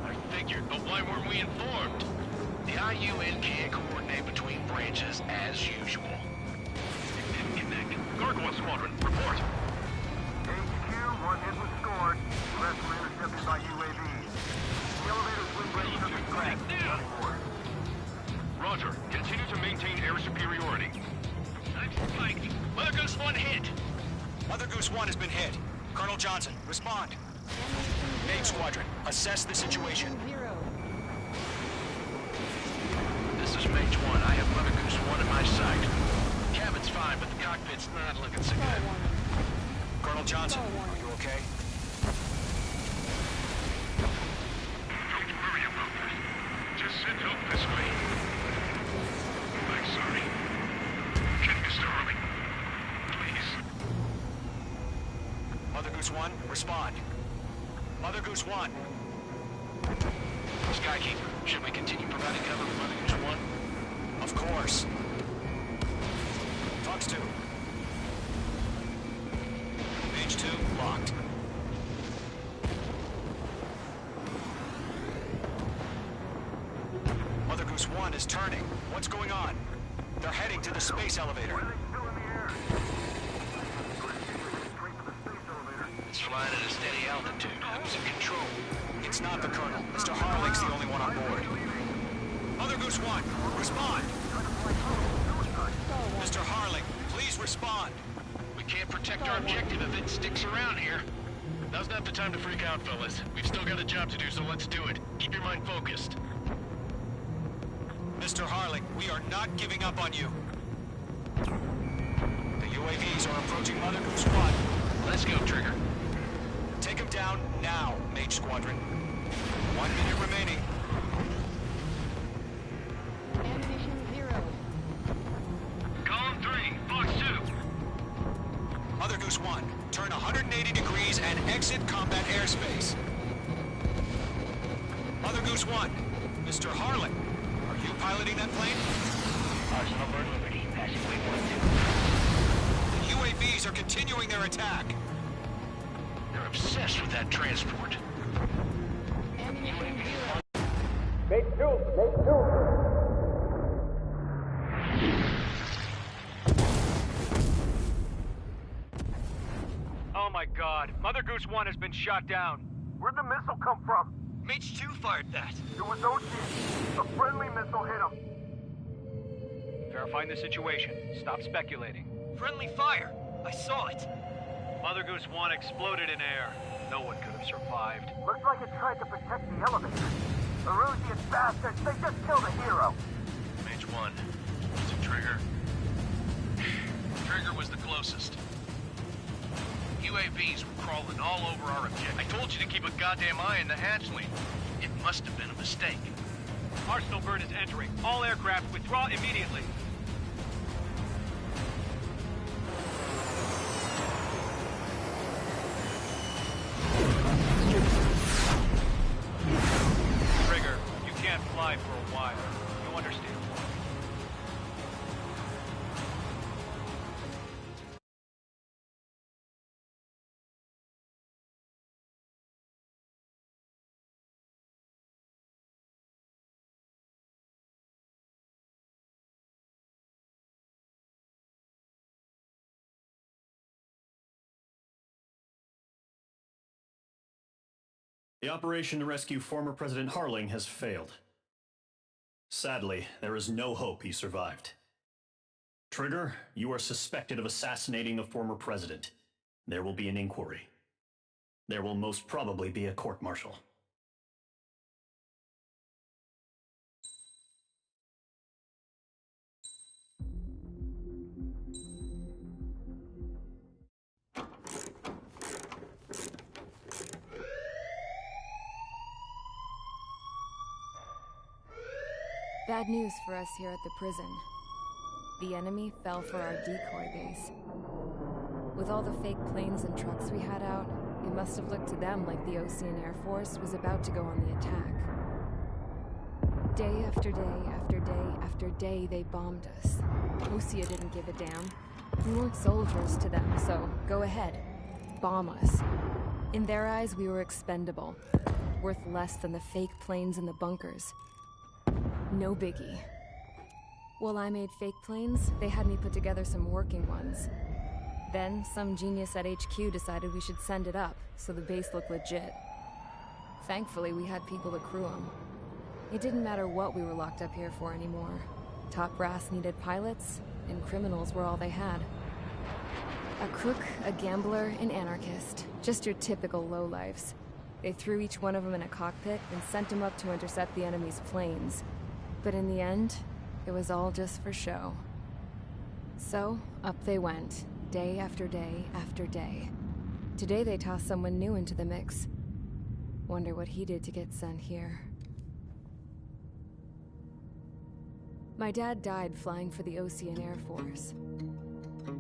I figured, but why weren't we informed? The IUN can't coordinate between branches as usual. Gargoyle Squadron, report. HQ, one hit was scored. The rest were intercepted by UAVs. The elevator's wind brakes have been cracked. Roger. Continue to maintain air superiority. I'm spiked. Mother Goose 1 hit. Mother Goose 1 has been hit. Colonel Johnson, respond. Main Squadron, assess the situation. Zero. This is Mage 1. I have Mother Goose 1 in my sight. Cabin's fine, but the cockpit's not looking so Stall good. warning. Colonel Johnson, are you okay? Don't worry about that. Just send help this way. I'm sorry. Get Mr. Harley. Please. Mother Goose 1, respond. Mother Goose 1. Skykeeper, should we continue providing cover for Mother Goose 1? Of course. Fox 2. Mage 2, locked. Mother Goose 1 is turning. What's going on? They're heading to the space elevator. It's flying at a steady altitude. Who's in control? It's not the Colonel. Mr. Harlick's the only one on board. Mother Goose 1, respond! Mr. Harlick, please respond! We can't protect our objective if it sticks around here. Now's not the time to freak out, fellas. We've still got a job to do, so let's do it. Keep your mind focused. Mr. Harlick, we are not giving up on you. The UAVs are approaching Mother Goose 1. Let's go, Trigger. Take them down now, Mage Squadron. 1 minute remaining. Ammunition zero. Column 3, Fox 2. Mother Goose 1, turn 180 degrees and exit combat airspace. Mother Goose 1, Mr. Harlick, are you piloting that plane? Arsenal bird Liberty, passing waypoint 2. The UAVs are continuing their attack. They're obsessed with that transport. Ammunition zero. Oh my god. Mother Goose 1 has been shot down. Where'd the missile come from? Mage 2 fired that. It was OC. A friendly missile hit him. Verifying the situation. Stop speculating. Friendly fire! I saw it! Mother Goose 1 exploded in air. No one could have survived. Looks like it tried to protect the elevator. Erusian bastards, they just killed a hero. Mage 1. Was it Trigger? Trigger was the closest. UAVs were crawling all over our objective. I told you to keep a goddamn eye on the hatchling. It must have been a mistake. Arsenal bird is entering. All aircraft withdraw immediately. Trigger, you can't fly for a while. You understand? The operation to rescue former President Harling has failed. Sadly, there is no hope he survived. Trigger, you are suspected of assassinating the former president. There will be an inquiry. There will most probably be a court-martial. Bad news for us here at the prison. The enemy fell for our decoy base. With all the fake planes and trucks we had out, it must have looked to them like the Ocean Air Force was about to go on the attack. Day after day after day after day, they bombed us. Osea didn't give a damn. We weren't soldiers to them, so go ahead. Bomb us. In their eyes, we were expendable. Worth less than the fake planes in the bunkers. No biggie. While I made fake planes, they had me put together some working ones. Then, some genius at HQ decided we should send it up, so the base looked legit. Thankfully, we had people to crew them. It didn't matter what we were locked up here for anymore. Top brass needed pilots, and criminals were all they had. A crook, a gambler, an anarchist. Just your typical lowlifes. They threw each one of them in a cockpit and sent them up to intercept the enemy's planes. But in the end, it was all just for show. So, up they went, day after day after day. Today they tossed someone new into the mix. Wonder what he did to get sent here. My dad died flying for the Ocean Air Force.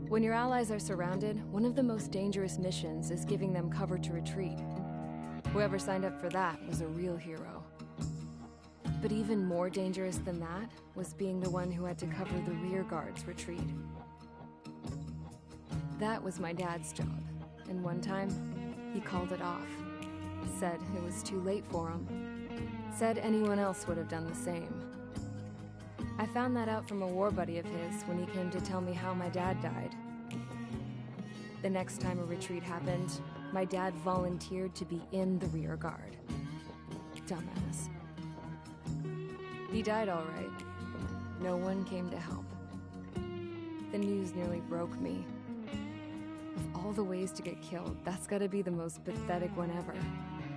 When your allies are surrounded, one of the most dangerous missions is giving them cover to retreat. Whoever signed up for that was a real hero. But even more dangerous than that was being the one who had to cover the rear guard's retreat. That was my dad's job, and one time, he called it off. Said it was too late for him. Said anyone else would have done the same. I found that out from a war buddy of his when he came to tell me how my dad died. The next time a retreat happened, my dad volunteered to be in the rear guard. Dumbass. He died all right. No one came to help. The news nearly broke me. Of all the ways to get killed, that's gotta be the most pathetic one ever.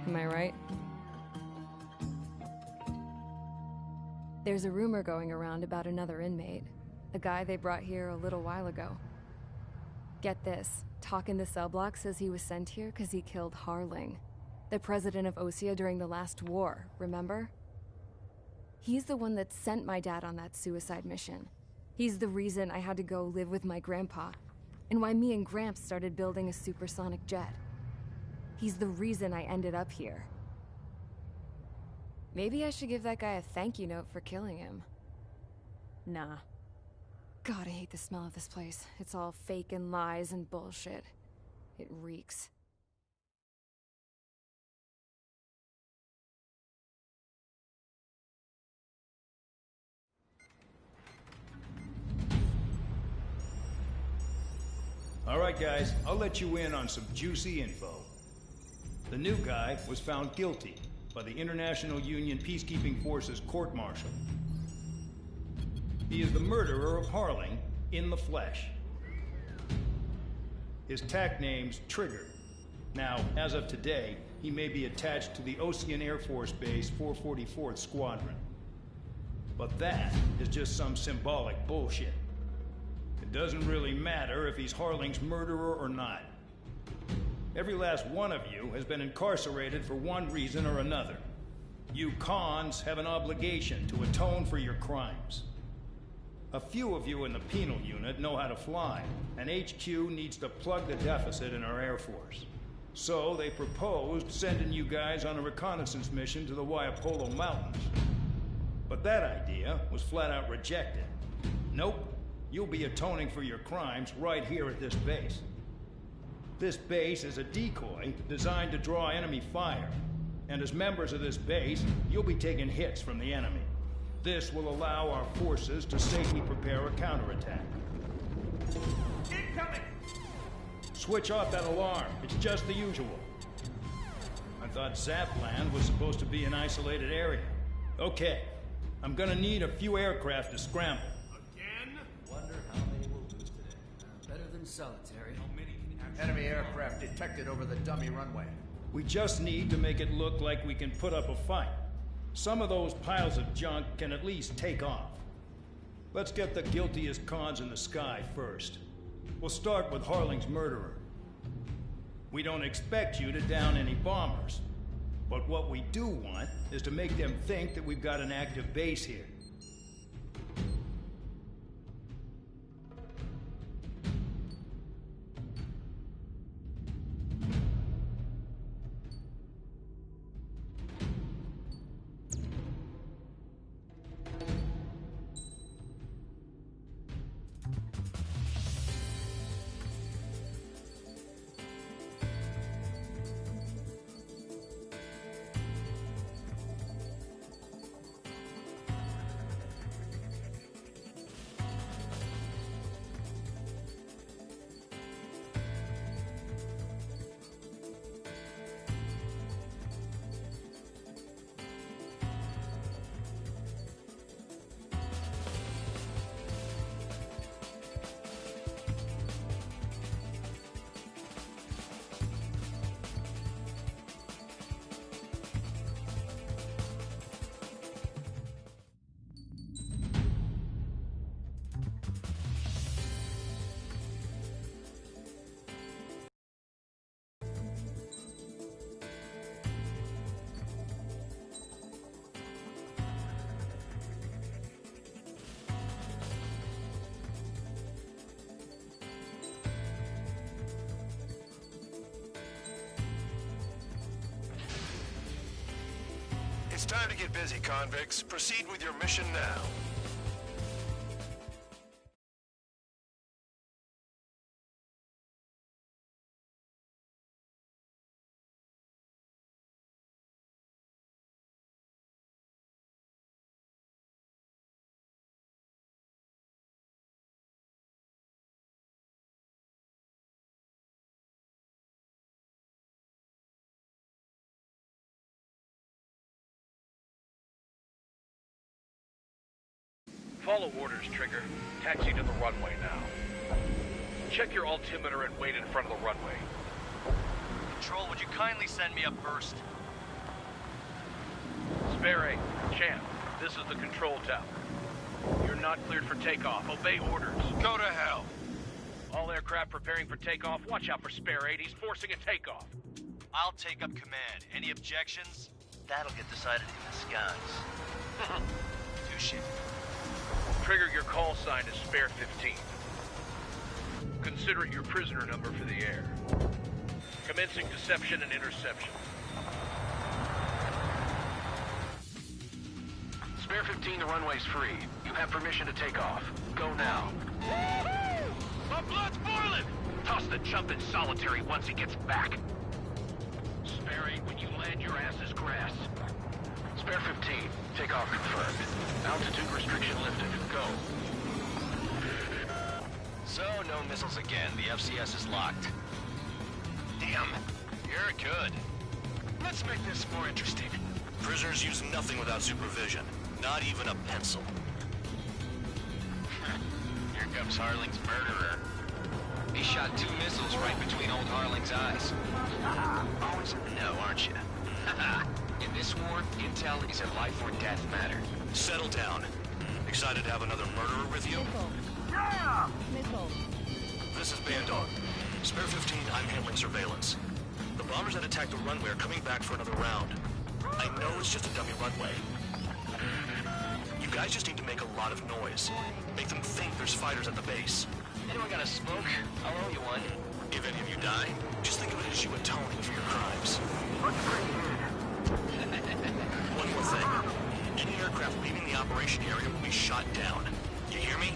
Am I right? There's a rumor going around about another inmate. A guy they brought here a little while ago. Get this, Talk in the cell block says he was sent here because he killed Harling, the president of Osea during the last war, remember? He's the one that sent my dad on that suicide mission. He's the reason I had to go live with my grandpa, and why me and Gramps started building a supersonic jet. He's the reason I ended up here. Maybe I should give that guy a thank you note for killing him. Nah. God, I hate the smell of this place. It's all fake and lies and bullshit. It reeks. All right, guys, I'll let you in on some juicy info. The new guy was found guilty by the International Union Peacekeeping Forces court-martial. He is the murderer of Harling in the flesh. His TAC name's Trigger. Now, as of today, he may be attached to the Ocean Air Force Base 444th Squadron. But that is just some symbolic bullshit. It doesn't really matter if he's Harling's murderer or not. Every last one of you has been incarcerated for one reason or another. You cons have an obligation to atone for your crimes. A few of you in the penal unit know how to fly, and HQ needs to plug the deficit in our Air Force. So they proposed sending you guys on a reconnaissance mission to the Waiapolo Mountains. But that idea was flat out rejected. Nope, you'll be atoning for your crimes right here at this base. This base is a decoy designed to draw enemy fire. And as members of this base, you'll be taking hits from the enemy. This will allow our forces to safely prepare a counterattack. Incoming! Switch off that alarm. It's just the usual. I thought Zapland was supposed to be an isolated area. Okay, I'm gonna need a few aircraft to scramble. Again? Wonder how many we'll lose today. Better than solitary. How many can Enemy aircraft detected over the dummy runway. We just need to make it look like we can put up a fight. Some of those piles of junk can at least take off. Let's get the guiltiest cons in the sky first. We'll start with Harling's murderer. We don't expect you to down any bombers. But what we do want is to make them think that we've got an active base here. It's time to get busy, convicts. Proceed with your mission now. Follow orders, Trigger. Taxi to the runway now. Check your altimeter and wait in front of the runway. Control, would you kindly send me up first? Spare 8, Champ, this is the control tower. You're not cleared for takeoff. Obey orders. Go to hell. All aircraft preparing for takeoff. Watch out for Spare 8. He's forcing a takeoff. I'll take up command. Any objections? That'll get decided in the skies. Touche. Trigger, your call sign is Spare 15. Consider it your prisoner number for the air. Commencing deception and interception. Spare 15, the runway's free. You have permission to take off. Go now. My blood's boiling! Toss the chump in solitary once he gets back. Spare 8, when you land, your ass is grass. Spare 15, takeoff confirmed. Altitude restriction lifted. Go. So, no missiles again. The FCS is locked. Damn. You're good. Let's make this more interesting. Prisoners use nothing without supervision. Not even a pencil. Here comes Harling's murderer. He shot 2 missiles right between old Harling's eyes. Always in the know, aren't you? In this war, intel is a life or death matter. Settle down. Excited to have another murderer with you? Yeah! Missile. This is Bandog. Spare 15, I'm handling surveillance. The bombers that attacked the runway are coming back for another round. I know it's just a dummy runway. You guys just need to make a lot of noise. Make them think there's fighters at the base. Anyone got a smoke? I'll owe you one. If any of you die, just think of it as you atoning for your crimes. One more thing. Any aircraft leaving the operation area will be shot down. You hear me?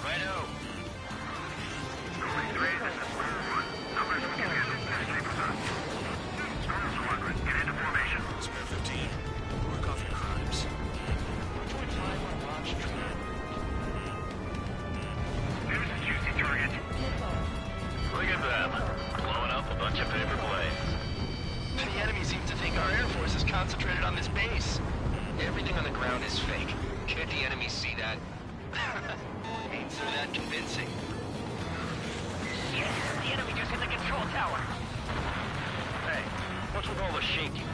Righto. Get into formation. Spare 15. Work off your crimes. There's a juicy target. Look at them. Blowing up a bunch of paper planes. The enemy seems to think our Air Force is concentrated on this base. Everything on the ground is fake. Can't the enemy see that? Means they're that convincing. Yes, the enemy just hit the control tower. Hey, what's with all the shaking?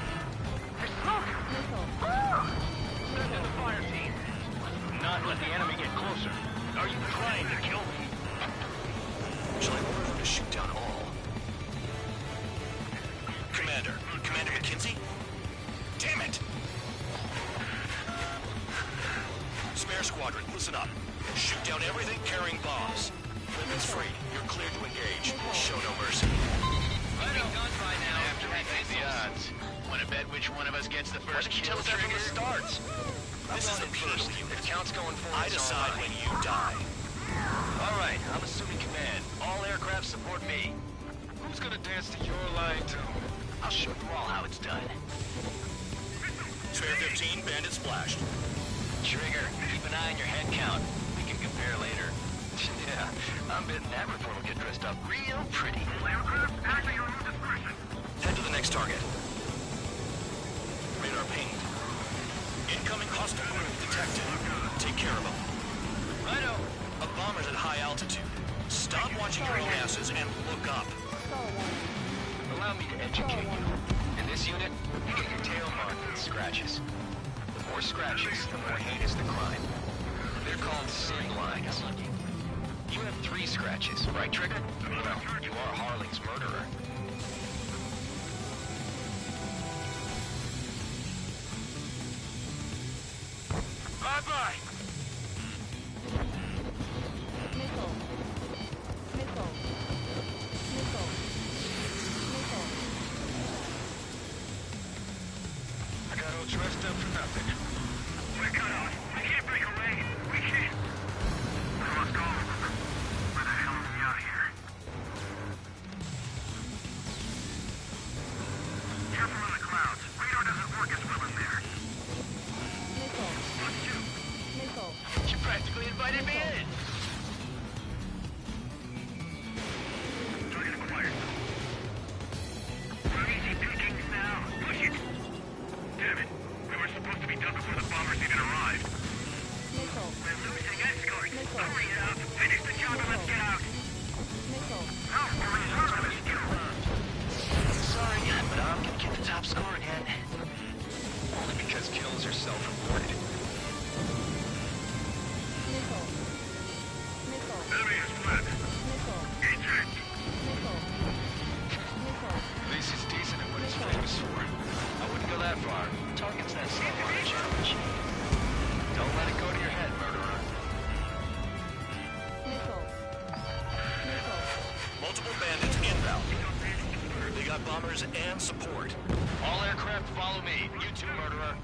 There's smoke. Send in the fire team. Not let the enemy get closer. Are you trying to kill me? Shall I order them to shoot down all? Commander McKinsey? Damn it! Spare squadron, listen up. Shoot down everything carrying bombs. Weapons free. You're cleared to engage. Show no mercy. We'll be done by now. After we take the odds. Want to bet which one of us gets the first kill Tell us that from the trigger? starts. This is the first If unit. count's going forward, I decide when you die. All right, I'm assuming command. All aircraft support me. Who's gonna dance to your line, too? I'll show you all how it's done. Spare 15, bandit splashed. Trigger, keep an eye on your head count. We can compare later. Yeah, I'm betting that report will get dressed up real pretty. Aircraft, act at your own discretion. Head to the next target. Radar pinged. Incoming hostile group detected. Take care of them. Righto. A bomber's at high altitude. Stop watching your own asses and look up. Allow me to educate you. In this unit, you get your tail marked with scratches. The more scratches, the more heinous the crime. They're called sin lines. You have 3 scratches, right, Trigger? Well, you are Harling's murderer. Bye-bye. Missile. Missile. Missile. Missile. I got all dressed up for nothing. We're cut off. We can't break away. We can't. We must go. Where the hell are we out here? Careful in the clouds. Radar doesn't work as well in there. Missile. Let's shoot. Missile. You practically invited me in. Target acquired. We're easy pickings now. Push it. Damn it. We were supposed to be done before the bombers even arrived. Missile. We're losing escorts. Missile. Hurry it up. Finish the job and let's get out. Missile. No, we're reserving this kill. Sorry, but I'm gonna get the top score again. Only because kills are self-reported. Missile. Missile. Enemy is flat. Missile. Eject. Missile. Missile. At least it's decent at what it's famous for. I wouldn't go that far. Target's that slow on a challenge. Don't let it go to your head, murderer. Missile. Missile. Multiple bandits inbound. They got bombers and support. All aircraft follow me. You too, murderer.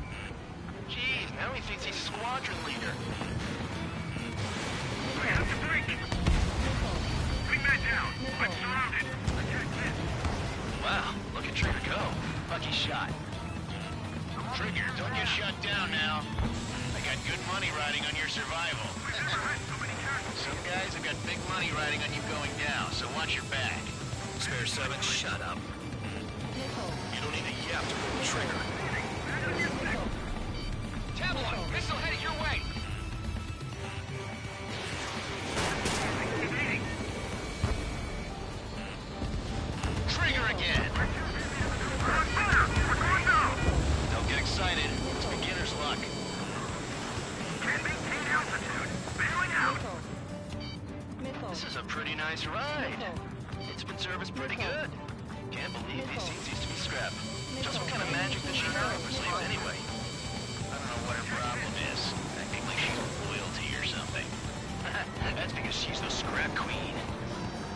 Jeez, now he thinks he's squadron leader. We have to break. Bring that down. I'm surrounded. Attack this. Wow, look at Trigger go. Lucky shot. Trigger, don't get shut down now. I got good money riding on your survival. Some guys have got big money riding on you going down, so watch your back. Spare 7, shut up. Missile. You don't need a yap to pull the trigger. Tabloid, missile headed your way. is pretty good. Can't believe these scenes used to be scrapped. Just what kind of magic does she have up her sleeves anyway? I don't know what her problem is. Acting like she's royalty or something. That's because she's the scrap queen.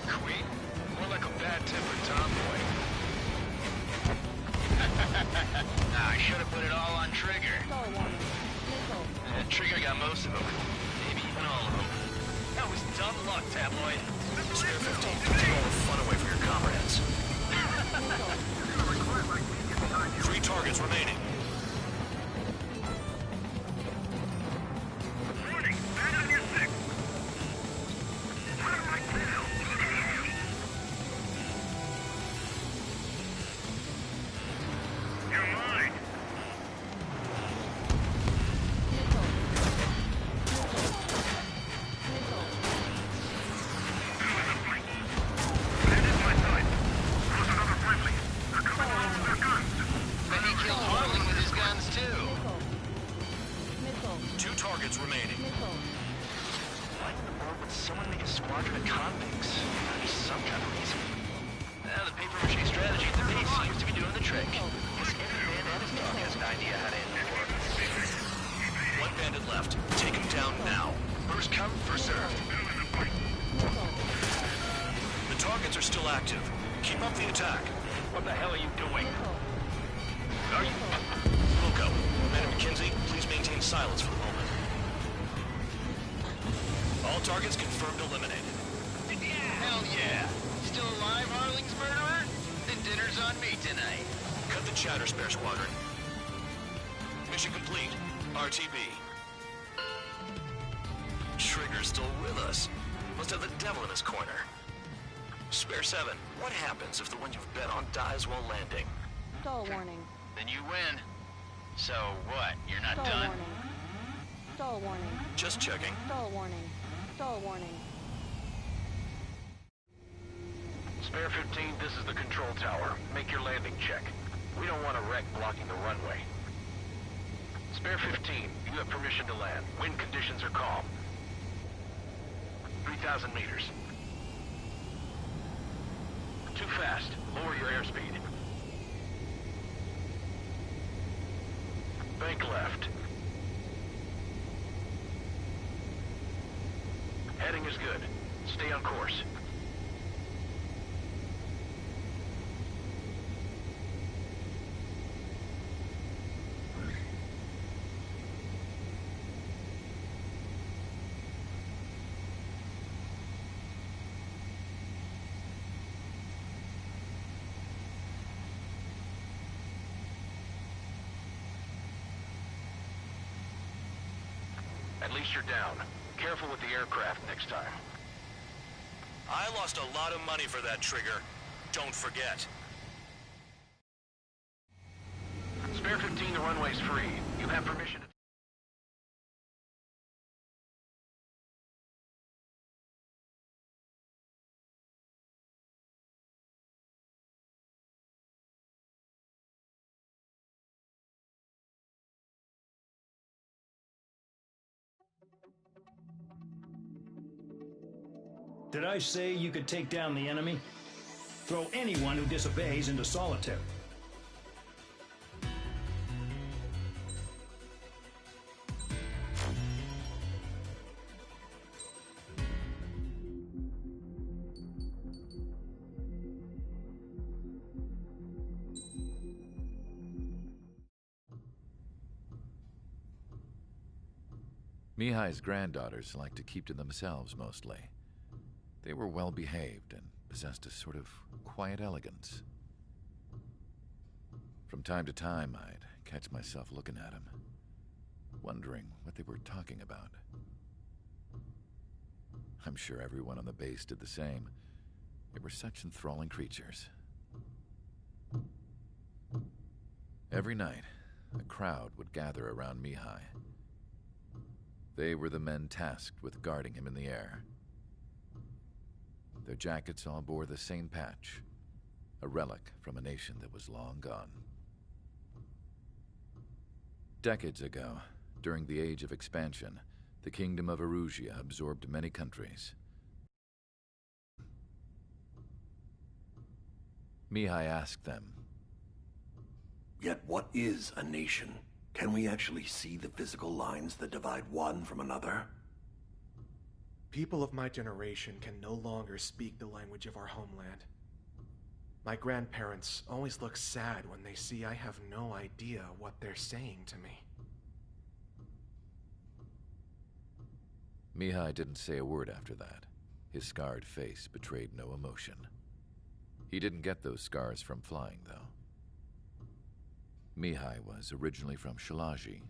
Queen? More like a bad-tempered tomboy. I should have put it all on Trigger. Trigger got most of them. Maybe even all of them. That was dumb luck, Tabloid. Spare 15, take all the fun away from your comrades. 3 targets remaining. Trigger's still with us. Must have the devil in his corner. Spare 7, what happens if the one you've bet on dies while landing? Stall warning. Then you win. So what? You're not Stall done? warning. Stall warning. Just checking. Stall warning. Stall warning. Spare 15, this is the control tower. Make your landing check. We don't want a wreck blocking the runway. Spare 15, you have permission to land. Wind conditions are calm. 3,000 meters. Too fast. Lower your airspeed. Bank left. Heading is good. Stay on course. At least you're down. Careful with the aircraft next time. I lost a lot of money for that, Trigger. Don't forget. Spare 15, the runway's free. You have permission to... Did I say you could take down the enemy? Throw anyone who disobeys into solitary. Mihai's granddaughters liked to keep to themselves mostly. They were well behaved and possessed a sort of quiet elegance. From time to time, I'd catch myself looking at them, wondering what they were talking about. I'm sure everyone on the base did the same. They were such enthralling creatures. Every night, a crowd would gather around Mihai. They were the men tasked with guarding him in the air. Their jackets all bore the same patch, a relic from a nation that was long gone. Decades ago, during the Age of Expansion, the Kingdom of Erusia absorbed many countries. Mihai asked them. Yet what is a nation? Can we actually see the physical lines that divide one from another? People of my generation can no longer speak the language of our homeland. My grandparents always look sad when they see I have no idea what they're saying to me. Mihai didn't say a word after that. His scarred face betrayed no emotion. He didn't get those scars from flying, though. Mihai was originally from Shalaji.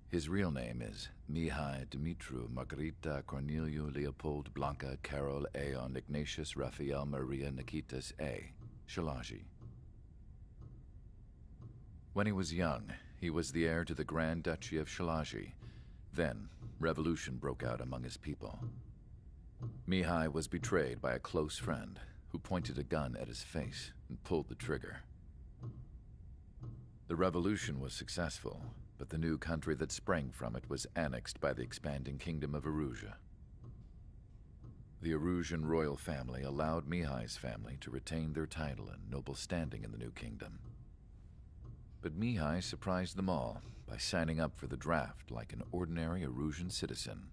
His real name is Mihai Dumitru Margarita Corneliu Leopold Blanca Carol Aeon Ignatius Raphael Maria Nikitas A. Shalaji. When he was young, he was the heir to the Grand Duchy of Shalaji. Then, revolution broke out among his people. Mihai was betrayed by a close friend who pointed a gun at his face and pulled the trigger. The revolution was successful, but the new country that sprang from it was annexed by the expanding kingdom of Erusea. The Erusian royal family allowed Mihai's family to retain their title and noble standing in the new kingdom. But Mihai surprised them all by signing up for the draft like an ordinary Erusian citizen.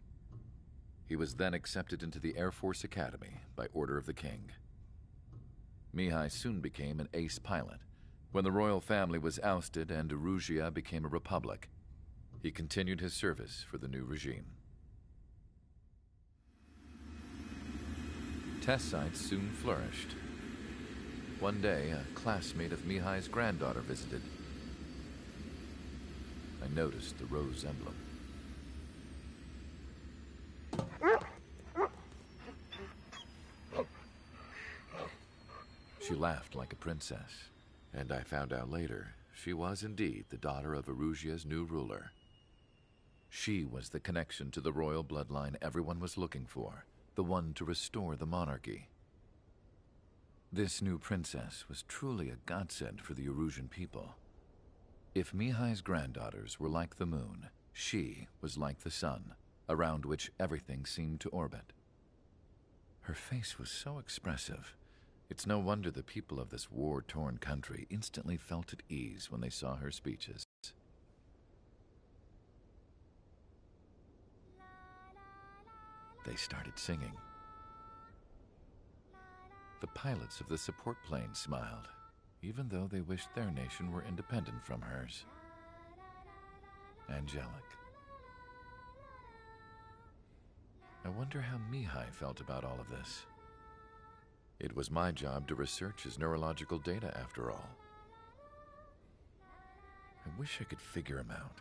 He was then accepted into the Air Force Academy by order of the king. Mihai soon became an ace pilot. When the royal family was ousted and Erusea became a republic, he continued his service for the new regime. Test sites soon flourished. One day, a classmate of Mihai's granddaughter visited. I noticed the rose emblem. She laughed like a princess. And I found out later, she was indeed the daughter of Erusea's new ruler. She was the connection to the royal bloodline everyone was looking for, the one to restore the monarchy. This new princess was truly a godsend for the Erusian people. If Mihai's granddaughters were like the moon, she was like the sun, around which everything seemed to orbit. Her face was so expressive. It's no wonder the people of this war-torn country instantly felt at ease when they saw her speeches. They started singing. The pilots of the support plane smiled, even though they wished their nation were independent from hers. Angelic. I wonder how Mihai felt about all of this. It was my job to research his neurological data, after all. I wish I could figure him out.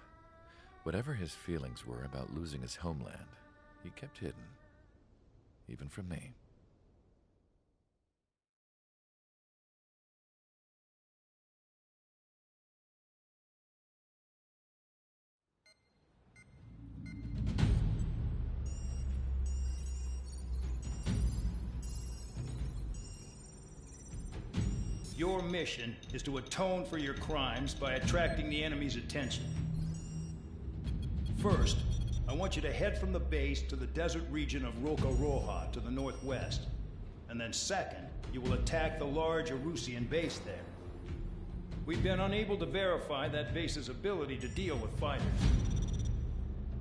Whatever his feelings were about losing his homeland, he kept hidden, even from me. Your mission is to atone for your crimes by attracting the enemy's attention. First, I want you to head from the base to the desert region of Roca-Roja to the northwest. And then second, you will attack the large Erusian base there. We've been unable to verify that base's ability to deal with fighters.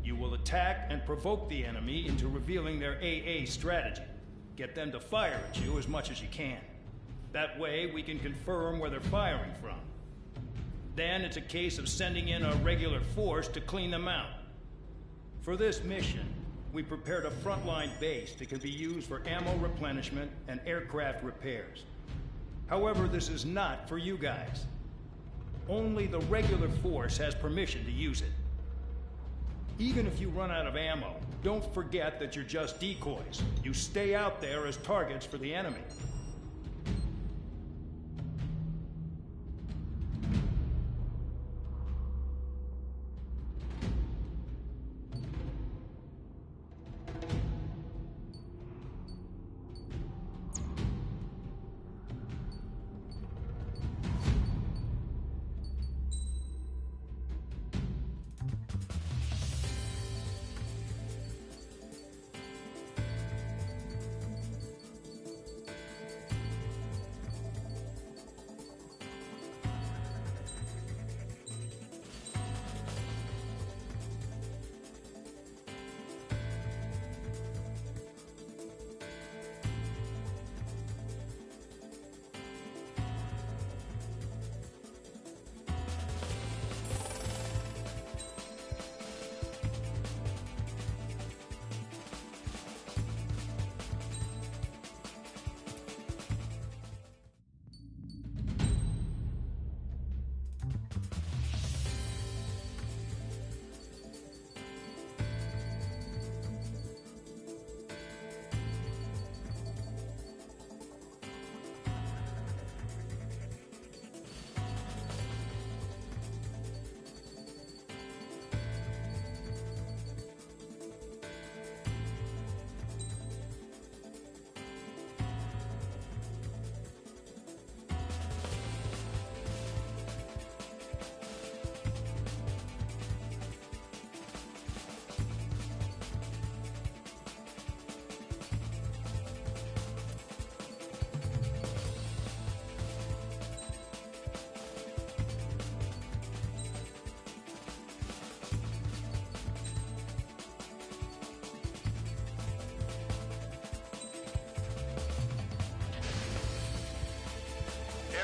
You will attack and provoke the enemy into revealing their AA strategy. Get them to fire at you as much as you can. That way, we can confirm where they're firing from. Then it's a case of sending in a regular force to clean them out. For this mission, we prepared a frontline base that can be used for ammo replenishment and aircraft repairs. However, this is not for you guys. Only the regular force has permission to use it. Even if you run out of ammo, don't forget that you're just decoys. You stay out there as targets for the enemy.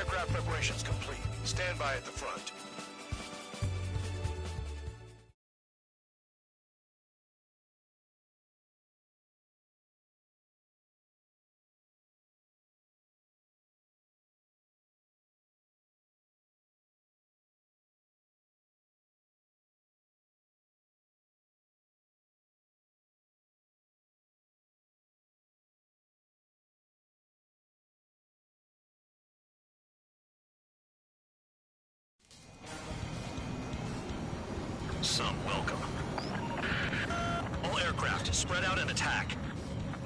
Aircraft preparations complete. Stand by at the front. Some welcome. All aircraft, spread out and attack.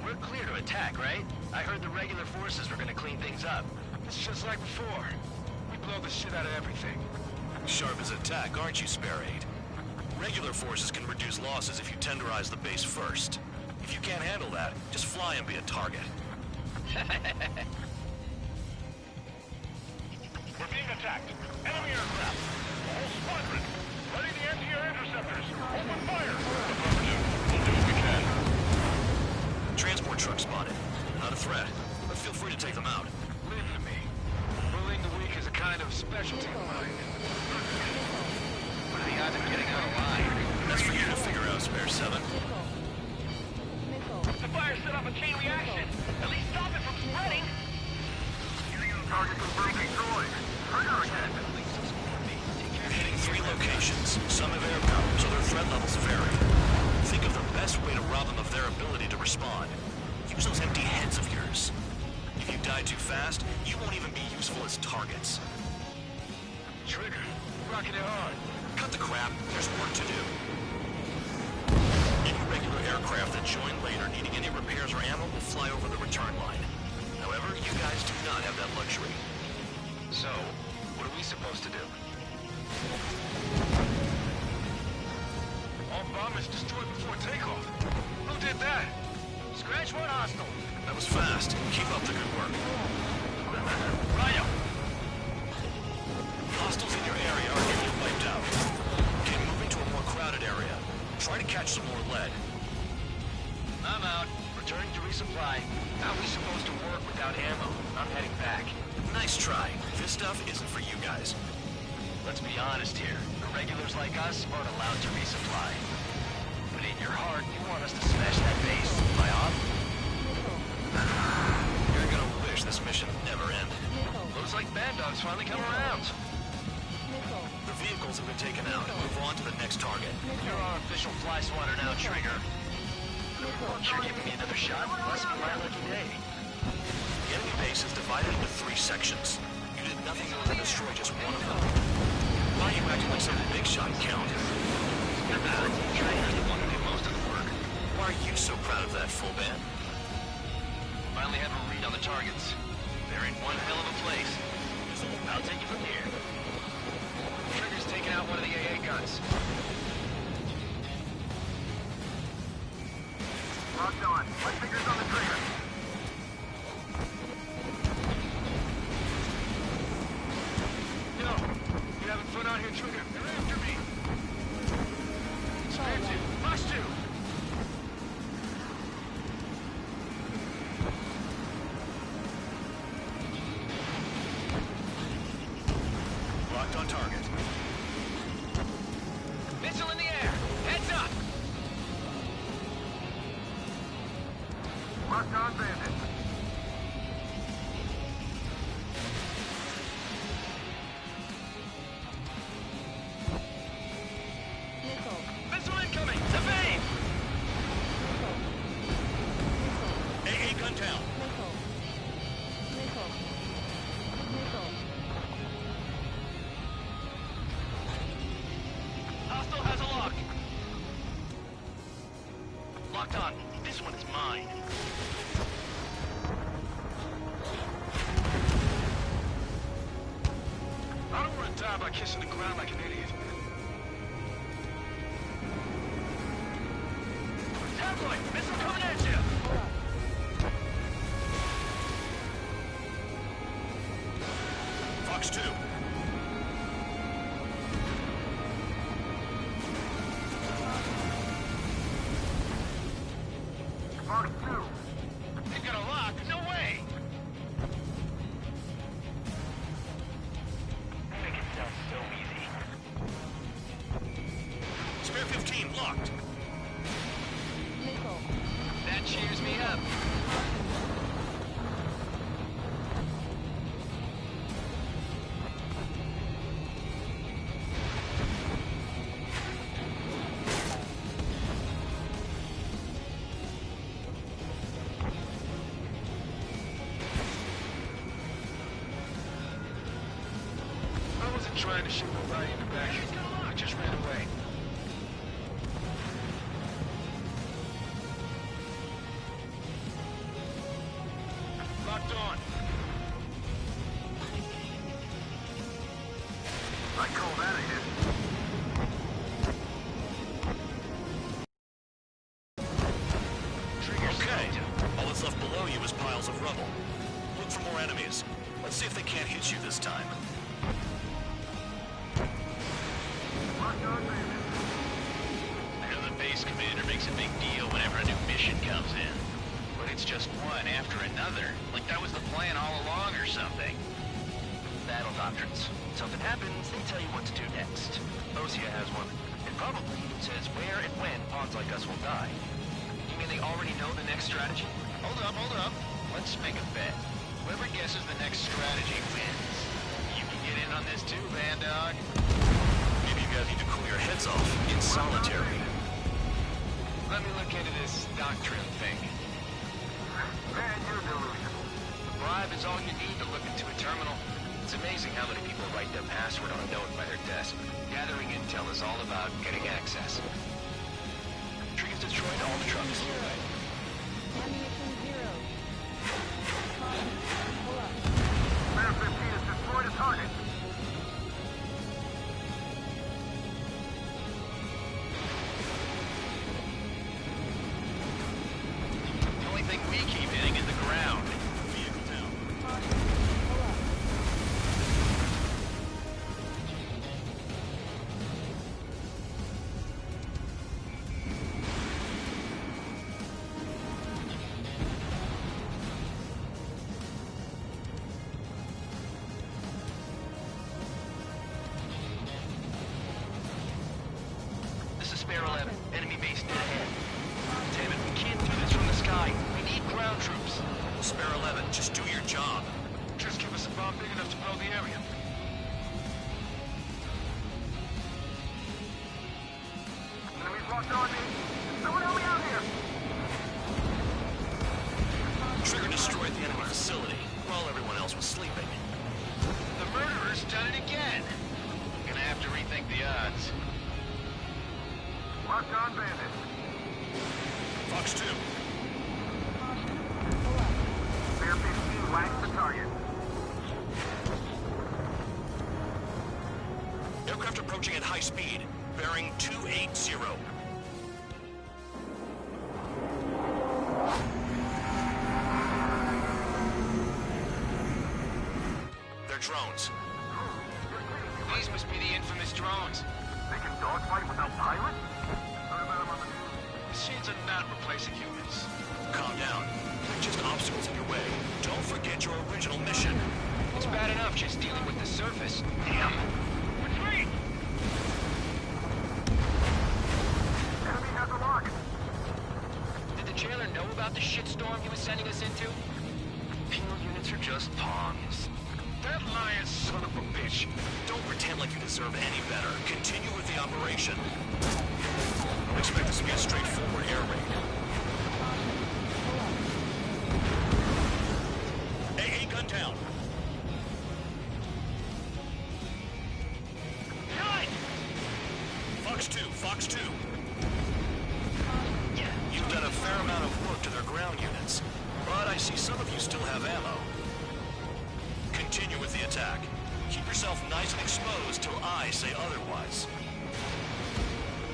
We're clear to attack, right? I heard the regular forces were gonna clean things up. It's just like before. We blow the shit out of everything. Sharp as attack, aren't you, Spare 8? Regular forces can reduce losses if you tenderize the base first. If you can't handle that, just fly and be a target. We're being attacked. Enemy aircraft. A whole squadron. Ready the anti-air interceptors. Open fire. Affirmative. We'll do what we can. Transport truck spotted. Not a threat, but feel free to take them out. Leave it to me. Bullying the weak is a kind of specialty of mine. What are the odds of getting out alive? That's for you to figure out, Spare 7. The fire set off a chain reaction. At least stop it from spreading. Target confirmed destroyed. Trigger again. Hitting 3 locations. Some have air power, so their threat levels vary. Think of the best way to rob them of their ability to respond. Use those empty heads of yours. If you die too fast, you won't even be useful as targets. Trigger, rocking it hard. Cut the crap. There's work to do. Any regular aircraft that join later needing any repairs or ammo will fly over the return line. However, you guys do not have that luxury. So, what are we supposed to do? All bombers destroyed before takeoff. Who did that? Scratch one hostile. That was fast. Keep up the good work. Rhino! Hostiles in your area are getting wiped out. Okay, moving to a more crowded area. Try to catch some more lead. I'm out. Returning to resupply. How are we supposed to work without ammo? I'm heading back. Nice try. This stuff isn't for you guys. Let's be honest here. The regulars like us aren't allowed to resupply. But in your heart, you want us to smash that base. Am I off? You're gonna wish this mission never ended. Looks like Bad Dog's finally come around. The vehicles have been taken out. Move on to the next target. You're our official fly swatter now, Trigger. You're giving me another shot? Must be my lucky day. The enemy base is divided into 3 sections. You did nothing more than destroy just one of them. Why are you acting like some big shot count? Trigger, you want to do most of the work. Why are you so proud of that, full band? Finally have a read on the targets. They're in one hell of a place. I'll take it from here. Trigger's taking out one of the AA guns. Locked on. My fingers on the trigger. Yo, you having fun out here, Trigger? They're after me. Spare 2. Rush 2. Locked on target. Missile in the air! Heads up! Locked on bandit. Missile incoming! Evade! AA gun down. Hostile has a lock. Locked on. This one is mine. I don't want to die by kissing the ground like an idiot. Tabloid! Missile coming at you! Fox 2. Fox 2. They've got a lock! No way! Trying to shoot nobody in the back. I just ran away. Locked on. I call that a hit. Okay. All that's left below you is piles of rubble. Look for more enemies. Let's see if they can't hit you this time. I know the base commander makes a big deal whenever a new mission comes in. But it's just one after another. Like that was the plan all along or something. Battle doctrines. Something happens, they tell you what to do next. Osea has one. It probably says where and when pawns like us will die. You mean they already know the next strategy? Hold up. Let's make a bet. Whoever guesses the next strategy wins. You can get in on this too, Vandog. Maybe you guys need to cool your heads off in solitary. Let me look into this doctrine thing. Man, you're delusional. A bribe is all you need to look into a terminal. It's amazing how many people write their password on a note by their desk. Gathering intel is all about getting access. Trigger's destroyed all the trucks. Ammunition 0. Pull up. Bear 15 has destroyed a target. The only thing we keep hitting is the ground. Vehicle down. Pull up. This is Spare 11. Enemy base dead ahead. Damn it, we can't do this from the sky. We need ground troops. Spare 11, just do your job. Just give us a bomb big enough to blow the area. Enemies locked on me. Someone help me out here. Trigger destroyed the enemy facility while everyone else was sleeping. The murderer's done it again. Gonna have to rethink the odds. Locked on bandit. Fox 2. Bear 15 whacks the target. Aircraft approaching at high speed, bearing 280. They're drones. These must be the infamous drones. They can dogfight without pilots? Heard about them on the news. Machines are not replacing humans. Calm down. They're just obstacles in your way. Don't forget your original mission. It's bad enough just dealing with the surface. Damn. Retreat! Enemy has a lock. Did the jailer know about the shitstorm he was sending us into? Penal units are just pawns. That lying son of a bitch. Don't pretend like you deserve any better. Continue with the operation. Don't expect this to be a straightforward air raid. AA gun down. Nine! Fox 2, Fox 2. You've done a fair amount of work to their ground units, but I see some of you still have ammo. Continue with the attack. Keep yourself nice and exposed till I say otherwise.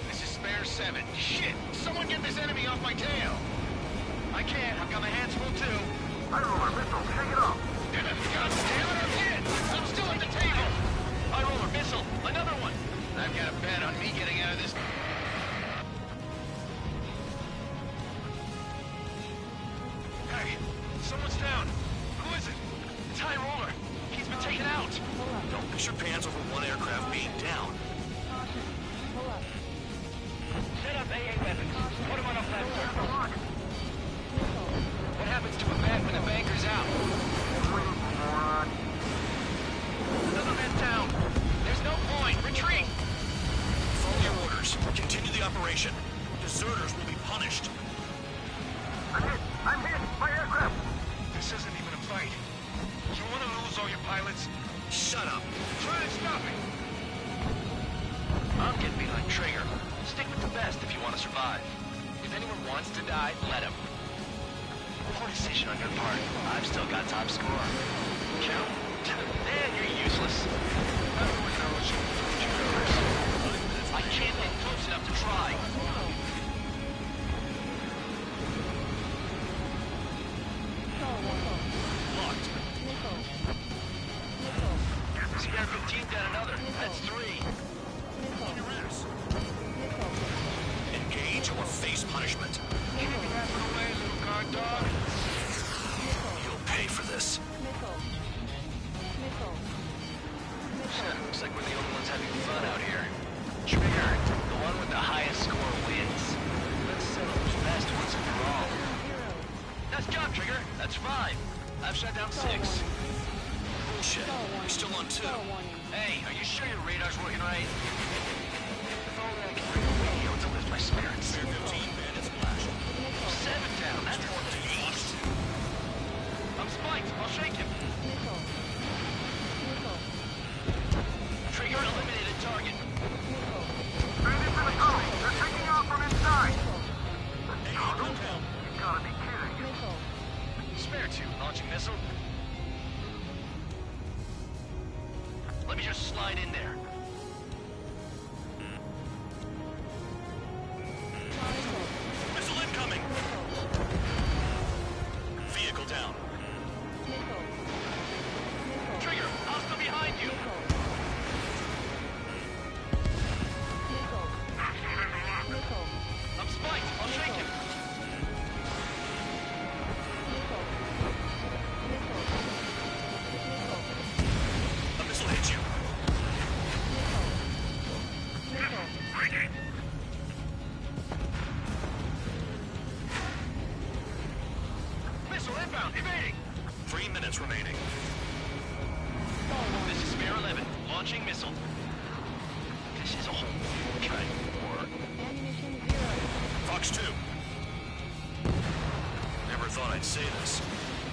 This is Spare 7. Shit! Someone get this enemy off my tail! I can't. I've got my hands full too. I roll our missile. Shake it off. God damn it, I'm hit! I'm still at the table! I roll a missile. Another one! I've got a bet on me getting out of this. Hey, someone's down. Who is it? It's High Roller. He's been taken out. Don't piss your pants over one aircraft being down. Pull up. Set up AA weapons. Put him on a platform. Missile. What happens to a bat when the banker's out? Another man down. There's no point. Retreat. Follow your orders. Continue the operation. Deserters will be punished. I'm hit. I'm hit. My aircraft. This isn't even a fight. You want to lose all your pilots? Shut up. Try to stop it. Trigger, stick with the best if you want to survive. If anyone wants to die, let him. Poor decision on your part. I've still got top score. Count? Man, you're useless. Everyone knows you're nervous. I can't get close enough to try. Locked. Spare 15 down another. That's 3. On your ass. Engage or face punishment. Keep rapping away, little guard dog. You'll pay for this. Looks like we're the only ones having fun out here. Trigger, the one with the highest score wins. Let's settle this best once and for all. Nice job, Trigger. That's 5. I've shot down 6. Bullshit. You're still on 2. Hey, are you sure your radar's working right? If only I could bring a radio to lift my spirits. Spare 15, bandits flash. 7 down. That's more than 8. I'm spiked. I'll shake him. Trigger eliminated target. Bandits in the tunnel. They're taking off from inside. The tunnel? You gotta be kidding. Spare 2. Launching missile. Let me just slide in there. Missile incoming! Vehicle down. Trigger, hostile behind you! I'm spiked. I'll shake him. A missile hit you. Missile inbound. Evading. 3 minutes remaining. This is Spare 11. Launching missile. This is a whole new kind of war. Fox 2. Never thought I'd say this,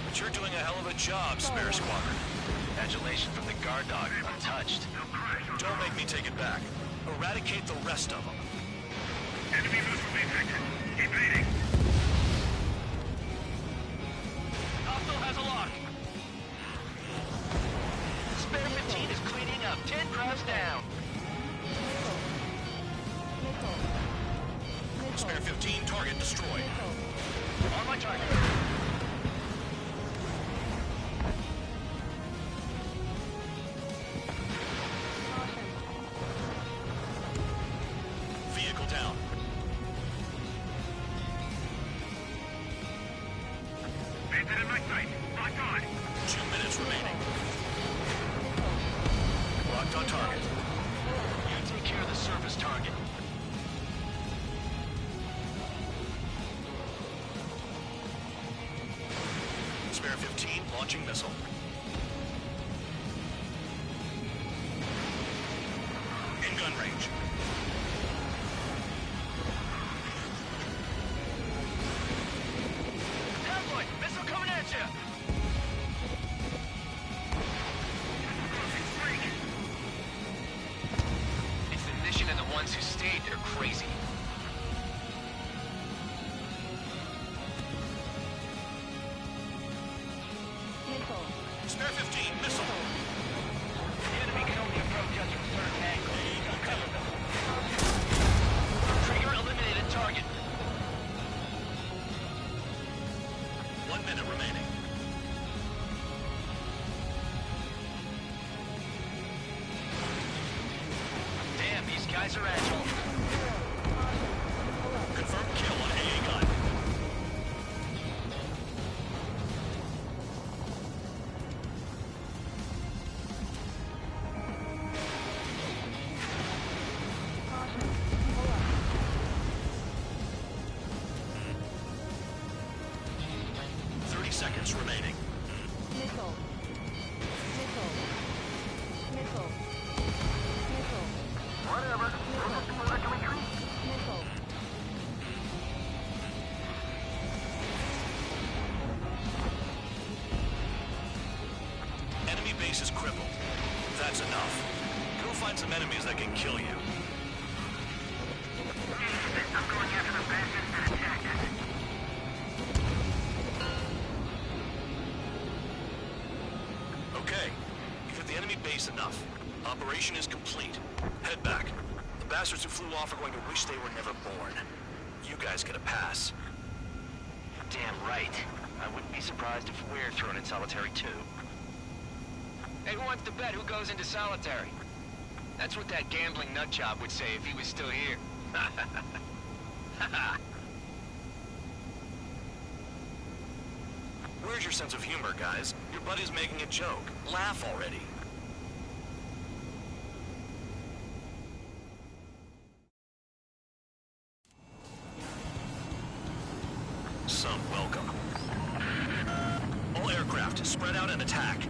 but you're doing a hell of a job, Spare Squadron. Adulation from the guard dog. Untouched. Don't make me take it back. Eradicate the rest of them. Enemy missile detected. Evading. Hostile has a lock. Spare 15 is cleaning up. 10 crowds down. Spare 15, target destroyed. On my target. Vehicle down. Bandit in my sight. Locked on. 2 minutes remaining. Locked on target. You take care of the surface target. Spare 15, launching missile. In gun range. Tabloid, missile coming at you. It's the mission and the ones who stayed that are crazy. Spare 15, missile. The enemy can only approach us from certain angles. Cover them. Trigger eliminated target. 1 minute remaining. Damn, these guys are agile. Confirmed kill on AA gun. Seconds remaining. Missile. Missile. Missile. Missile. Whatever. Missile. Enemy base is crippled. That's enough. Go find some enemies that can kill you. I'm going after the bastards that attacked us. Okay. You've hit the enemy base enough. Operation is complete. Head back. The bastards who flew off are going to wish they were never born. You guys get a pass. Damn right. I wouldn't be surprised if we're thrown in solitary too. Hey, who wants to bet who goes into solitary? That's what that gambling nutjob would say if he was still here. Where's your sense of humor, guys? Your buddy's making a joke. Laugh already. Some welcome. All aircraft, spread out and attack.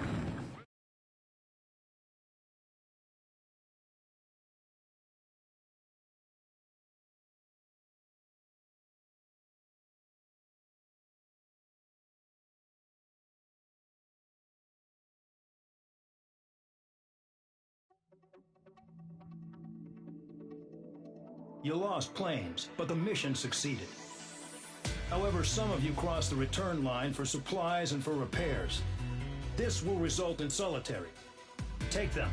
You lost planes, but the mission succeeded. However, some of you crossed the return line for supplies and for repairs. This will result in solitary. Take them.